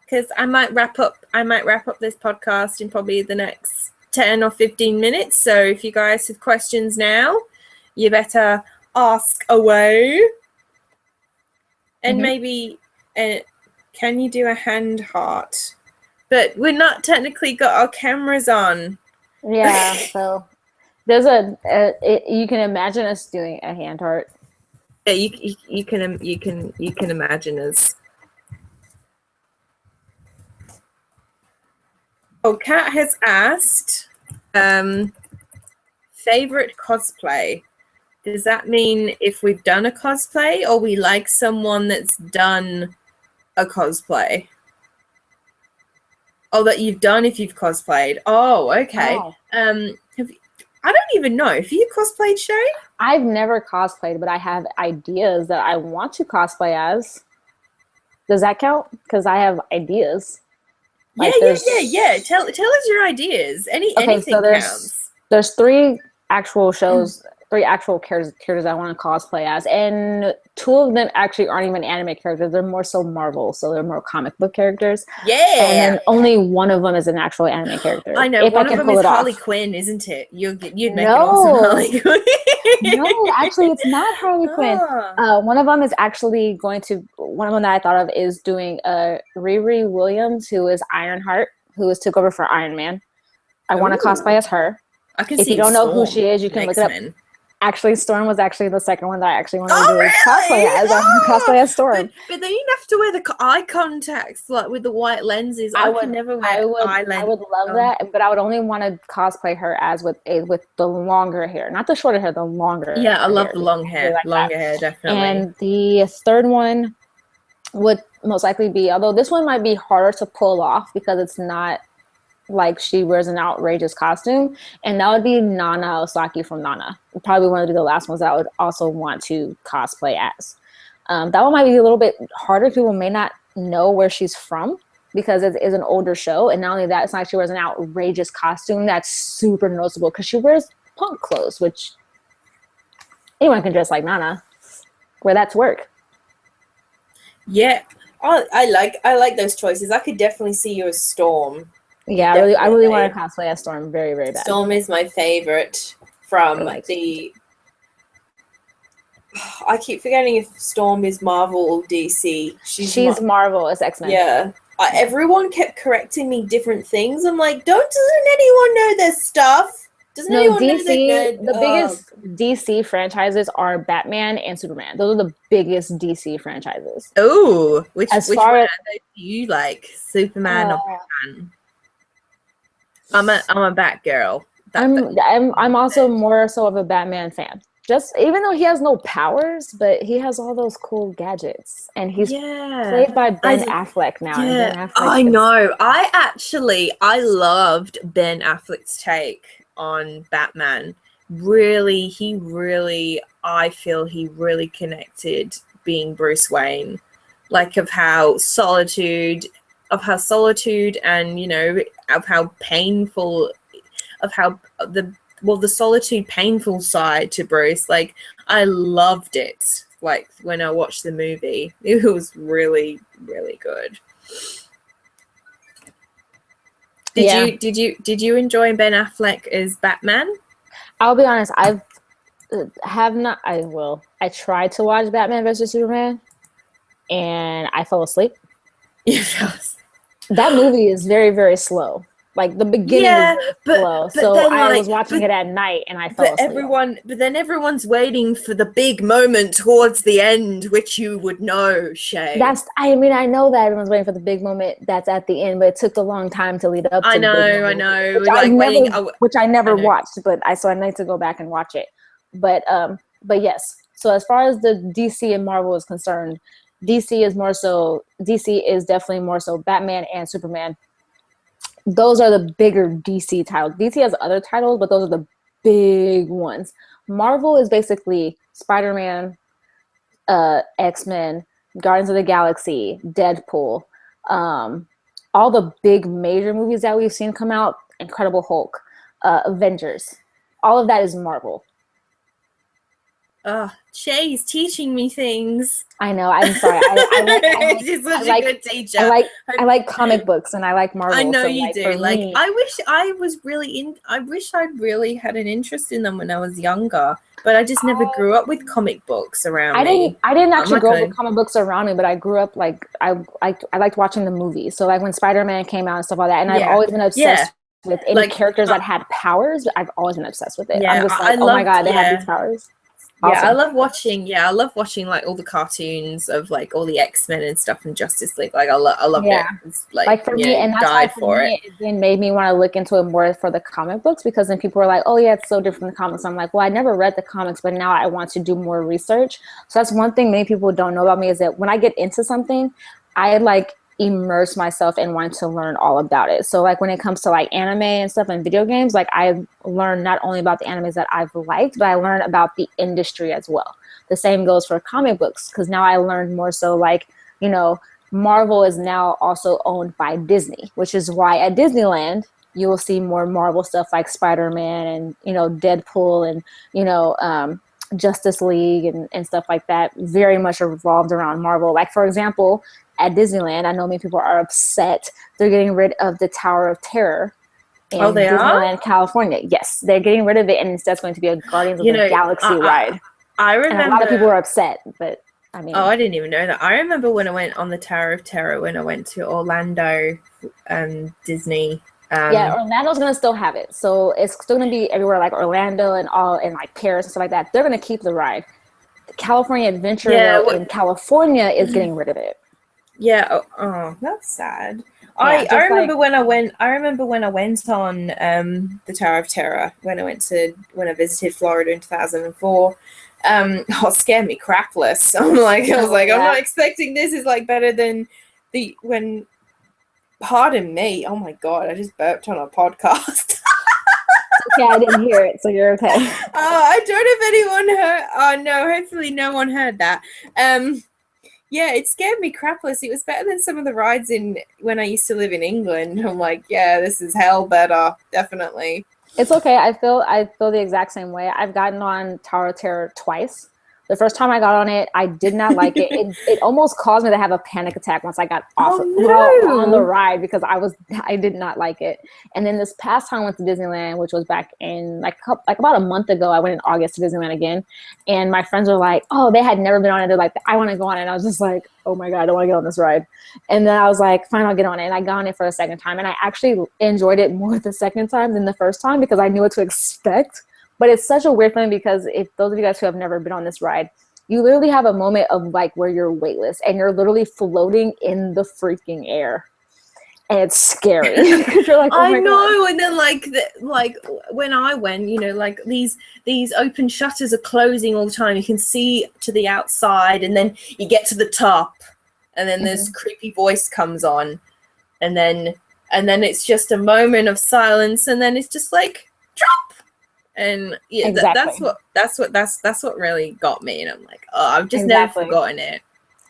Because I might wrap up this podcast in probably the next 10 or 15 minutes. So if you guys have questions now, you better ask away. And maybe can you do a hand heart? But we're not technically got our cameras on. Yeah, so there's you can imagine us doing a hand heart. Yeah, you can imagine us. Oh, Kat has asked, favorite cosplay. Does that mean if we've done a cosplay, or we like someone that's done a cosplay? Oh, that you've done if you've cosplayed. Oh, okay. Oh. I don't even know. Have you cosplayed, Shay? I've never cosplayed, but I have ideas that I want to cosplay as. Does that count? Because I have ideas. Like yeah. Tell us your ideas. Anything so counts. There's 3 actual shows, 3 actual characters I want to cosplay as, and 2 of them actually aren't even anime characters. They're more so Marvel, so they're more comic book characters. Yeah. And then only one of them is an actual anime character. I know. One of them is Harley Quinn, isn't it? You'd make an awesome Harley Quinn. No, actually, it's not Harley Quinn. One of them is actually one of them that I thought of is doing Riri Williams, who is Ironheart, who took over for Iron Man. I want to cosplay as her. If you don't know who she is, you can look it up. Actually, Storm was actually the second one that I actually wanted to do cosplay as. I want to cosplay as Storm. But then you'd have to wear the eye contacts, like with the white lenses. I would never wear eye lenses. I would love that, but I would only want to cosplay her as with the longer hair, not the shorter hair, the longer. Yeah, I love the long hair. Longer hair, definitely. And the third one would most likely be, although this one might be harder to pull off because it's not like she wears an outrageous costume, and that would be Nana Osaki from Nana. Probably one of the last ones that I would also want to cosplay as. That one might be a little bit harder. People may not know where she's from because it is an older show, and not only that, it's not like she wears an outrageous costume that's super noticeable because she wears punk clothes, which anyone can dress like Nana. Wear that to work. Yeah, I like those choices. I could definitely see you as Storm. Yeah, I really want to cosplay as Storm very, very bad. Storm is my favorite from the... I keep forgetting if Storm is Marvel or DC. She's Marvel as X-Men. Yeah. Everyone kept correcting me different things. I'm like, doesn't anyone know this stuff? Doesn't anyone know the biggest DC franchises are Batman and Superman. Those are the biggest DC franchises. Oh, which one do you like? Superman or Batman? I'm a Batgirl. I'm also more so of a Batman fan. Just even though he has no powers, but he has all those cool gadgets, and he's played by Ben Affleck now. Yeah, Ben Affleck I know. I loved Ben Affleck's take on Batman. I feel he really connected being Bruce Wayne, like of how solitude and of how painful, the solitude painful side to Bruce. Like, I loved it. Like, when I watched the movie, it was really, really good. Did you enjoy Ben Affleck as Batman? I'll be honest, I tried to watch Batman versus Superman and I fell asleep. Yes. That movie is very, very slow. Like, the beginning is slow. So I was watching it at night and I fell asleep. But then everyone's waiting for the big moment towards the end, which you would know, Shay. I know that everyone's waiting for the big moment that's at the end, but it took a long time to lead up to I know. Which I never watched, but so I need to go back and watch it. But yes. So as far as the DC and Marvel is concerned, DC is definitely more so Batman and Superman. Those are the bigger DC titles. DC has other titles, but those are the big ones. Marvel is basically Spider-Man, X-Men, Guardians of the Galaxy, Deadpool, all the big major movies that we've seen come out, Incredible Hulk, Avengers, all of that is Marvel. Shay's teaching me things. I know. I'm sorry. She's such a good teacher. I like comic books and I like Marvel. I know so, you like, do. Like, me, I wish I'd really had an interest in them when I was younger, but I just never grew up with comic books around me. I didn't actually grow up with comic books around me, but I grew up like I liked watching the movies. So like when Spider-Man came out and stuff like that, and I've always been obsessed with any characters that had powers. I've always been obsessed with it. I'm just like, oh my god, they have these powers. Awesome. Yeah, I love watching like all the cartoons of like all the X-Men and stuff and Justice League. Like I love it. It's, like for me, and that's why for me it then made me want to look into it more for the comic books, because then people were like, oh yeah, it's so different from the comics. I'm like, well, I never read the comics, but now I want to do more research. So that's one thing many people don't know about me, is that when I get into something, I like immerse myself and want to learn all about it. So like when it comes to like anime and stuff and video games, like I've learned not only about the animes that I've liked, but I learned about the industry as well. The same goes for comic books, because now I learned more so like, you know, Marvel is now also owned by Disney, which is why at Disneyland you will see more Marvel stuff like Spider-Man and, you know, Deadpool and, you know, Justice League and stuff like that, very much revolved around Marvel. Like for example, at Disneyland, I know many people are upset they're getting rid of the Tower of Terror in Disneyland, California. Yes, they're getting rid of it, and instead it's going to be a Guardians of the Galaxy ride. I remember, and a lot of people were upset, but I mean, I didn't even know that. I remember when I went on the Tower of Terror when I went to Orlando, Disney. Orlando's gonna still have it, so it's still gonna be everywhere, like Orlando and like Paris and stuff like that. They're gonna keep the ride. The California Adventure in California is getting rid of it. Yeah. Oh, that's sad. I remember when I went. I remember when I went on the Tower of Terror when I visited Florida in 2004. It scared me crapless. I was like, I'm not expecting this is like better than when. Pardon me. Oh my god, I just burped on a podcast. Okay, I didn't hear it, so you're okay. I don't know if anyone heard. Oh no, hopefully no one heard that. Yeah, it scared me crapless. It was better than some of the rides when I used to live in England. I'm like, yeah, this is hell better, definitely. It's okay. I feel the exact same way. I've gotten on Tower of Terror twice. The first time I got on it, I did not like it. It almost caused me to have a panic attack once I got off on the ride, because I did not like it. And then this past time I went to Disneyland, which was back in like about a month ago. I went in August to Disneyland again, and my friends were like, "Oh, they had never been on it." They're like, "I want to go on it." And I was just like, "Oh my god, I don't want to get on this ride." And then I was like, "Fine, I'll get on it." And I got on it for a second time, and I actually enjoyed it more the second time than the first time, because I knew what to expect. But it's such a weird feeling, because if those of you guys who have never been on this ride, you literally have a moment of like where you're weightless and you're literally floating in the freaking air, and it's scary. You're like, oh my God. And then like when I went, you know, like these open shutters are closing all the time. You can see to the outside, and then you get to the top, and then this creepy voice comes on, and then it's just a moment of silence, and then it's just like drop. And yeah, exactly. that's what really got me, and I'm like, oh, I've just never forgotten it.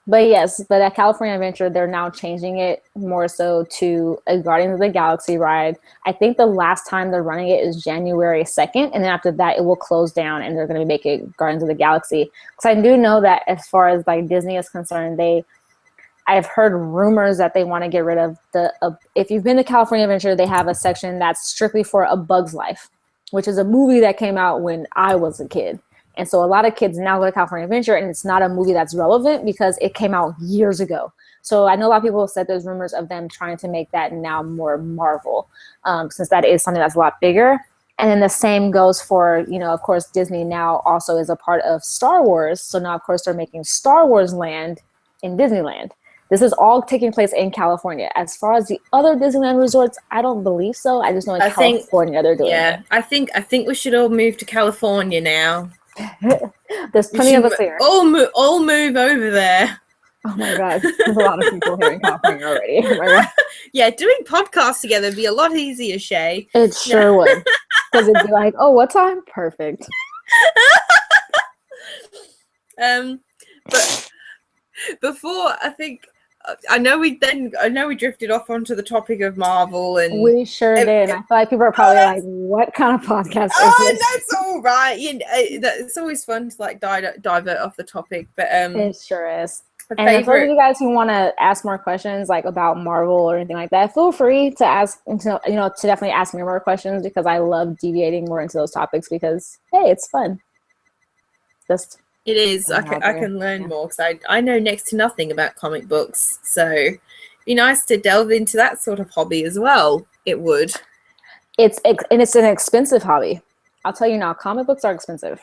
But yes, but at California Adventure, they're now changing it more so to a Guardians of the Galaxy ride. I think the last time they're running it is January 2nd, and then after that, it will close down, and they're going to make it Guardians of the Galaxy. Because I do know that as far as like Disney is concerned, I've heard rumors that they want to get rid of if you've been to California Adventure, they have a section that's strictly for A Bug's Life, which is a movie that came out when I was a kid. And so a lot of kids now go to California Adventure, and it's not a movie that's relevant because it came out years ago. So I know a lot of people have said there's rumors of them trying to make that now more Marvel, since that is something that's a lot bigger. And then the same goes for, you know, of course, Disney now also is a part of Star Wars. So now, of course, they're making Star Wars Land in Disneyland. This is all taking place in California. As far as the other Disneyland resorts, I don't believe so. I just know in California they're doing it. Yeah, I think we should all move to California now. There's plenty of us here. All move over there. Oh my God, there's a lot of people here in California already. Oh my God. Yeah, doing podcasts together would be a lot easier, Shay. It sure would. Because it'd be like, oh, what time? Perfect. But before I think I know we drifted off onto the topic of Marvel and We sure did. And I feel like people are probably like, what kind of podcast is this? That's all right. It's always fun to like divert off the topic, but it sure is. And for those of you guys who want to ask more questions like about Marvel or anything like that, feel free to ask, to definitely ask me more questions, because I love deviating more into those topics because, hey, it's fun. It is. I can learn more because I know next to nothing about comic books. So it'd be nice to delve into that sort of hobby as well. It would. It's an expensive hobby. I'll tell you now, comic books are expensive.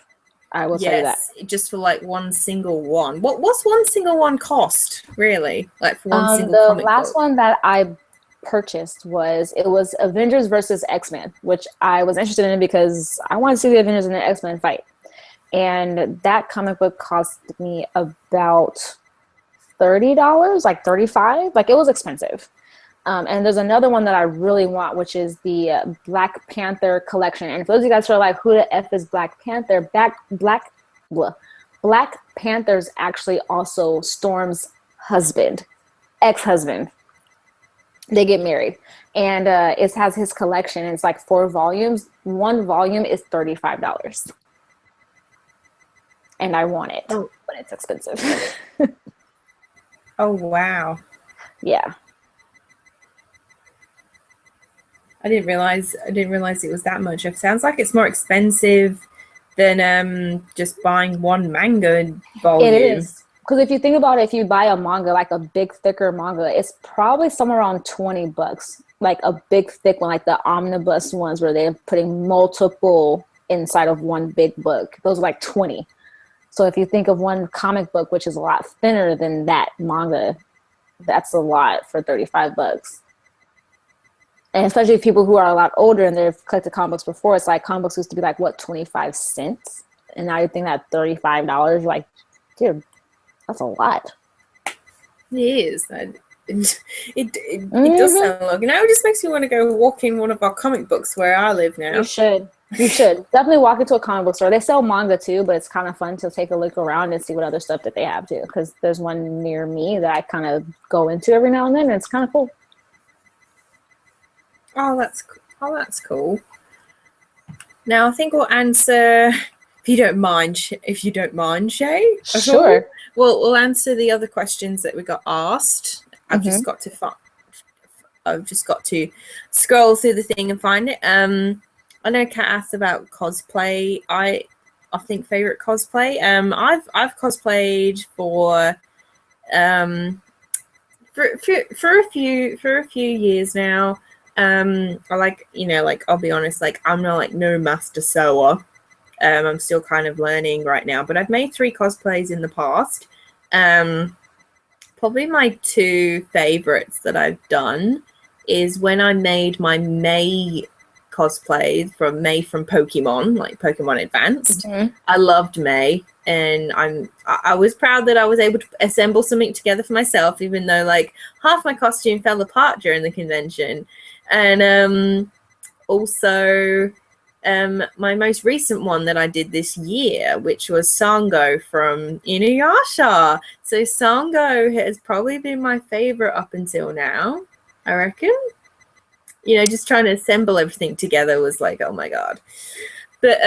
I will tell you that. Just for like one single one. What's one single one cost, really? Like for one single comic book? The last one that I purchased was Avengers versus X-Men, which I was interested in because I wanted to see the Avengers and the X-Men fight. And that comic book cost me about $30, like $35. Like, it was expensive. And there's another one that I really want, which is the Black Panther collection. And for those of you guys who are like, who the F is Black Panther? Black Panther's actually also Storm's ex-husband. They get married. And it has his collection. And it's like 4 volumes. One volume is $35. And I want it, but it's expensive. Oh, wow. Yeah. I didn't realize it was that much. It sounds like it's more expensive than just buying one manga volume. It is. Because if you think about it, if you buy a manga, like a big, thicker manga, it's probably somewhere around $20. Like a big, thick one, like the omnibus ones where they're putting multiple inside of one big book. Those are like 20. So if you think of one comic book, which is a lot thinner than that manga, that's a lot for $35. And especially people who are a lot older and they've collected comic books before, it's like comic books used to be like, what, 25 cents? And now you think that $35, like, dude, that's a lot. It is. It does sound like, now it just makes me want to go walk in one of our comic books where I live now. You should. Definitely walk into a comic book store. They sell manga too, but it's kind of fun to take a look around and see what other stuff that they have too. Because there's one near me that I kind of go into every now and then, and it's kind of cool. Oh, that's cool. Now I think we'll answer, if you don't mind, Shay. Sure. We'll answer the other questions that we got asked. I've just got to scroll through the thing and find it. I know Kat asked about cosplay. I think favorite cosplay. I've cosplayed for a few years now. I like, I'll be honest, like I'm not like no master sewer. I'm still kind of learning right now, but I've made 3 cosplays in the past. Probably my 2 favorites that I've done is when I made my May cosplay from Pokemon, like Pokemon Advanced. I loved May, and I was proud that I was able to assemble something together for myself, even though like half my costume fell apart during the convention. And also my most recent one that I did this year, which was Sango from Inuyasha. So Sango has probably been my favorite up until now, I reckon. Just trying to assemble everything together was like, oh my god. But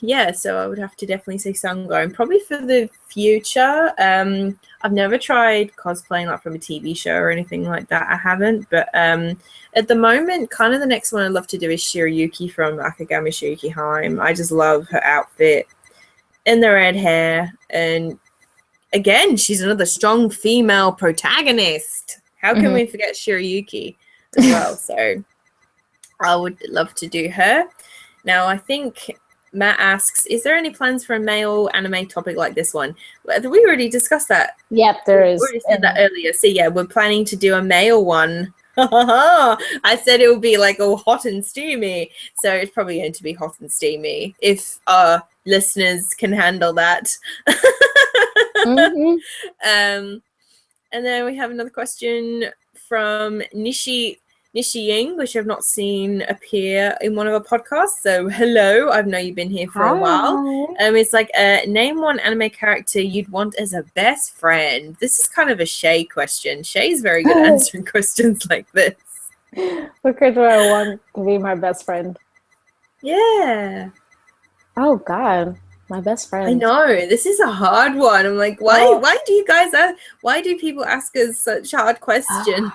yeah, so I would have to definitely say Sango. And probably for the future, I've never tried cosplaying like from a TV show or anything like that. I haven't. But at the moment, kind of the next one I'd love to do is Shiryuki from Akagami Shikiheim. I just love her outfit and the red hair. And again, she's another strong female protagonist. How can we forget Shiryuki as well? So I would love to do her. Now, I think Matt asks, is there any plans for a male anime topic like this one? We already discussed that. Yep, there is. We already said that earlier. So, yeah, we're planning to do a male one. I said it would be like all hot and steamy. So it's probably going to be hot and steamy if our listeners can handle that. And then we have another question from Nishi Nishi Ying, which I've not seen appear in one of our podcasts. So hello, I know you've been here for a while. It's like name one anime character you'd want as a best friend. This is kind of a Shay question. Shay's very good at answering questions like this. What character do I want to be my best friend? Yeah. Oh God, my best friend. I know, this is a hard one. I'm like, why do you guys why do people ask us such hard questions?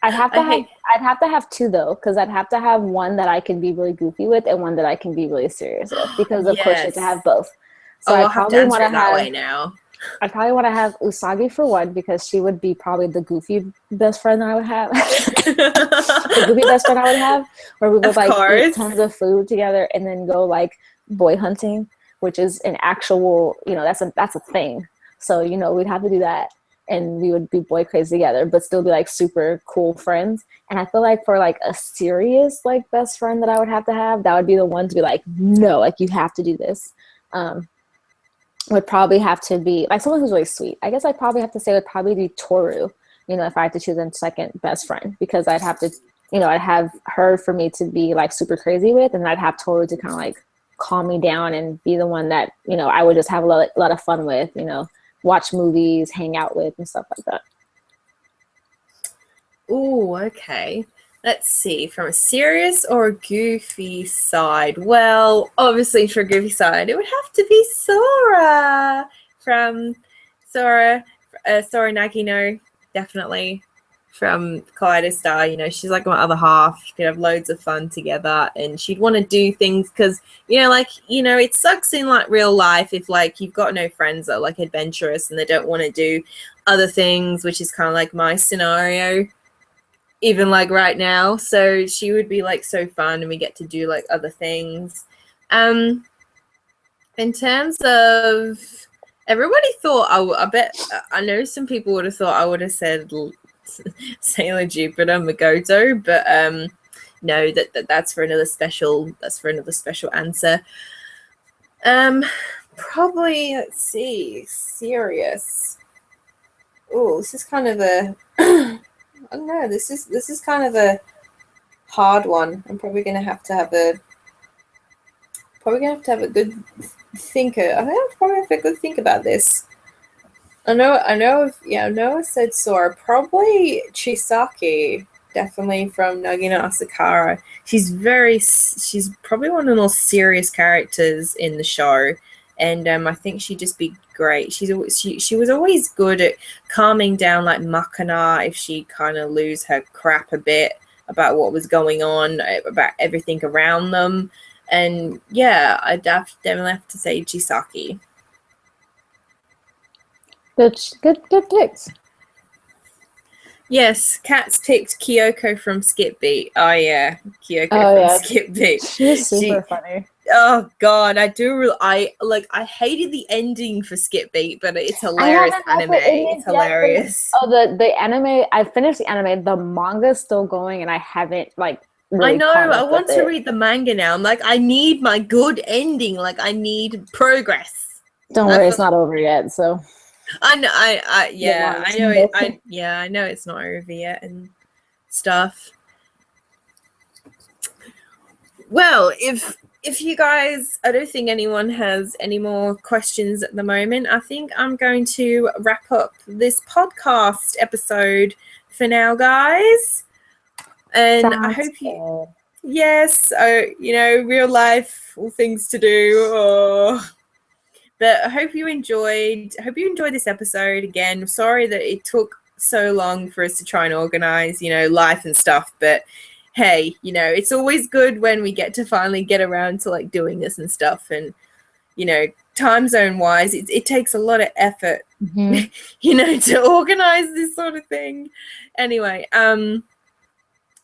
I'd have to have two though, because I'd have to have one that I can be really goofy with and one that I can be really serious with. Because of course you have to have both. So I'll have to answer it that way now. I probably want to have Usagi for one, because she would be probably the goofy best friend that I would have. The goofy best friend I would have, where we would like eat tons of food together and then go like boy hunting, which is an actual, that's a thing. So, we'd have to do that, and we would be boy crazy together, but still be like super cool friends. And I feel like for like a serious like best friend that I would have to have, that would be the one to be like, no, like you have to do this. Would probably have to be like someone who's really sweet. I guess I'd probably have to say would probably be Toru, if I had to choose a second best friend, because I'd have to, I'd have her for me to be like super crazy with, and I'd have Toru to kind of like calm me down and be the one that, I would just have a lot of fun with, watch movies, hang out with, and stuff like that. Oh, okay. Let's see, from a serious or a goofy side? Well, obviously for a goofy side, it would have to be Sora from Sora Nagino, definitely from Kaleido Star. She's like my other half. She could have loads of fun together, and she'd want to do things because, it sucks in like real life if like you've got no friends that are like adventurous and they don't want to do other things, which is kind of like my scenario. Even like right now, so she would be like so fun, and we get to do like other things. In terms of everybody thought, I bet I know some people would have thought I would have said Sailor Jupiter Magoto, but no, that's for another special. That's for another special answer. Probably, let's see, serious. Oh, this is kind of a. I don't know. This is kind of a hard one. I'm probably gonna have to have a good thinker. I think I'm probably have a good think about this. I know. I said Sora. Probably Chisaki. Definitely from Nagino Asakara. She's probably one of the most serious characters in the show. And I think she'd just be great. She was always good at calming down like Makana if she kind of lose her crap a bit about what was going on, about everything around them. And yeah, I'd definitely have to say Chisaki. Good picks. Yes, Kat's picked Kyoko from Skip Beat. Oh yeah, Kyoko from Skip Beat. She's super funny. Oh god, I hated the ending for Skip Beat, but it's hilarious anime. It's hilarious. The anime, I finished the anime, the manga's still going, and I haven't really I know, I want to read the manga now. I'm like, I need my good ending, like I need progress. Don't worry, it's not over yet, so I know it's not over yet and stuff. Well, if you guys, I don't think anyone has any more questions at the moment. I think I'm going to wrap up this podcast episode for now, guys. And I hope you, yes, real life, all things to do. But I hope you enjoyed this episode. Again, sorry that it took so long for us to try and organize, life and stuff. But hey, it's always good when we get to finally get around to like doing this and stuff. And, time zone wise, it takes a lot of effort, to organize this sort of thing. Anyway, well,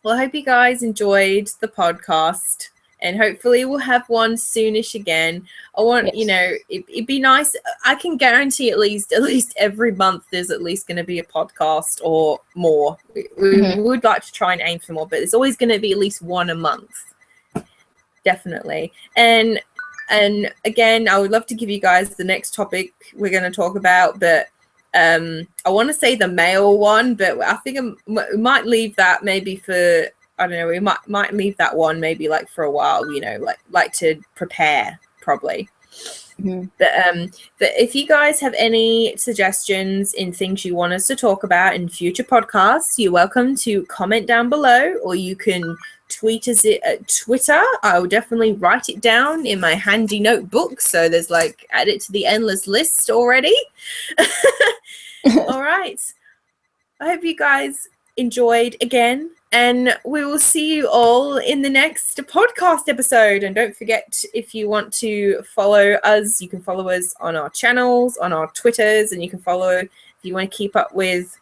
I hope you guys enjoyed the podcast. And hopefully we'll have one soonish again. I want, it'd be nice. I can guarantee at least every month there's at least going to be a podcast or more. We would like to try and aim for more, but there's always going to be at least one a month. Definitely. And again, I would love to give you guys the next topic we're going to talk about, but I want to say the male one, but I think we might leave that maybe for I don't know, we might leave that one maybe like for a while, you know, like to prepare probably. Mm-hmm. But if you guys have any suggestions in things you want us to talk about in future podcasts, you're welcome to comment down below, or you can tweet us it at Twitter. I will definitely write it down in my handy notebook, so there's like add it to the endless list already. All right, I hope you guys enjoyed again, and we will see you all in the next podcast episode. And don't forget, if you want to follow us, you can follow us on our channels, on our Twitters, and you can follow, if you want to keep up with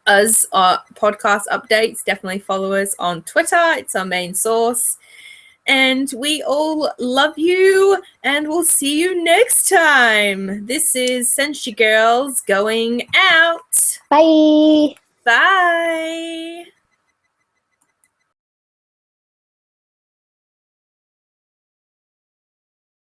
us, our podcast updates, definitely follow us on Twitter. It's our main source. And we all love you, and we'll see you next time. This is Senshi Girls going out. Bye. Bye.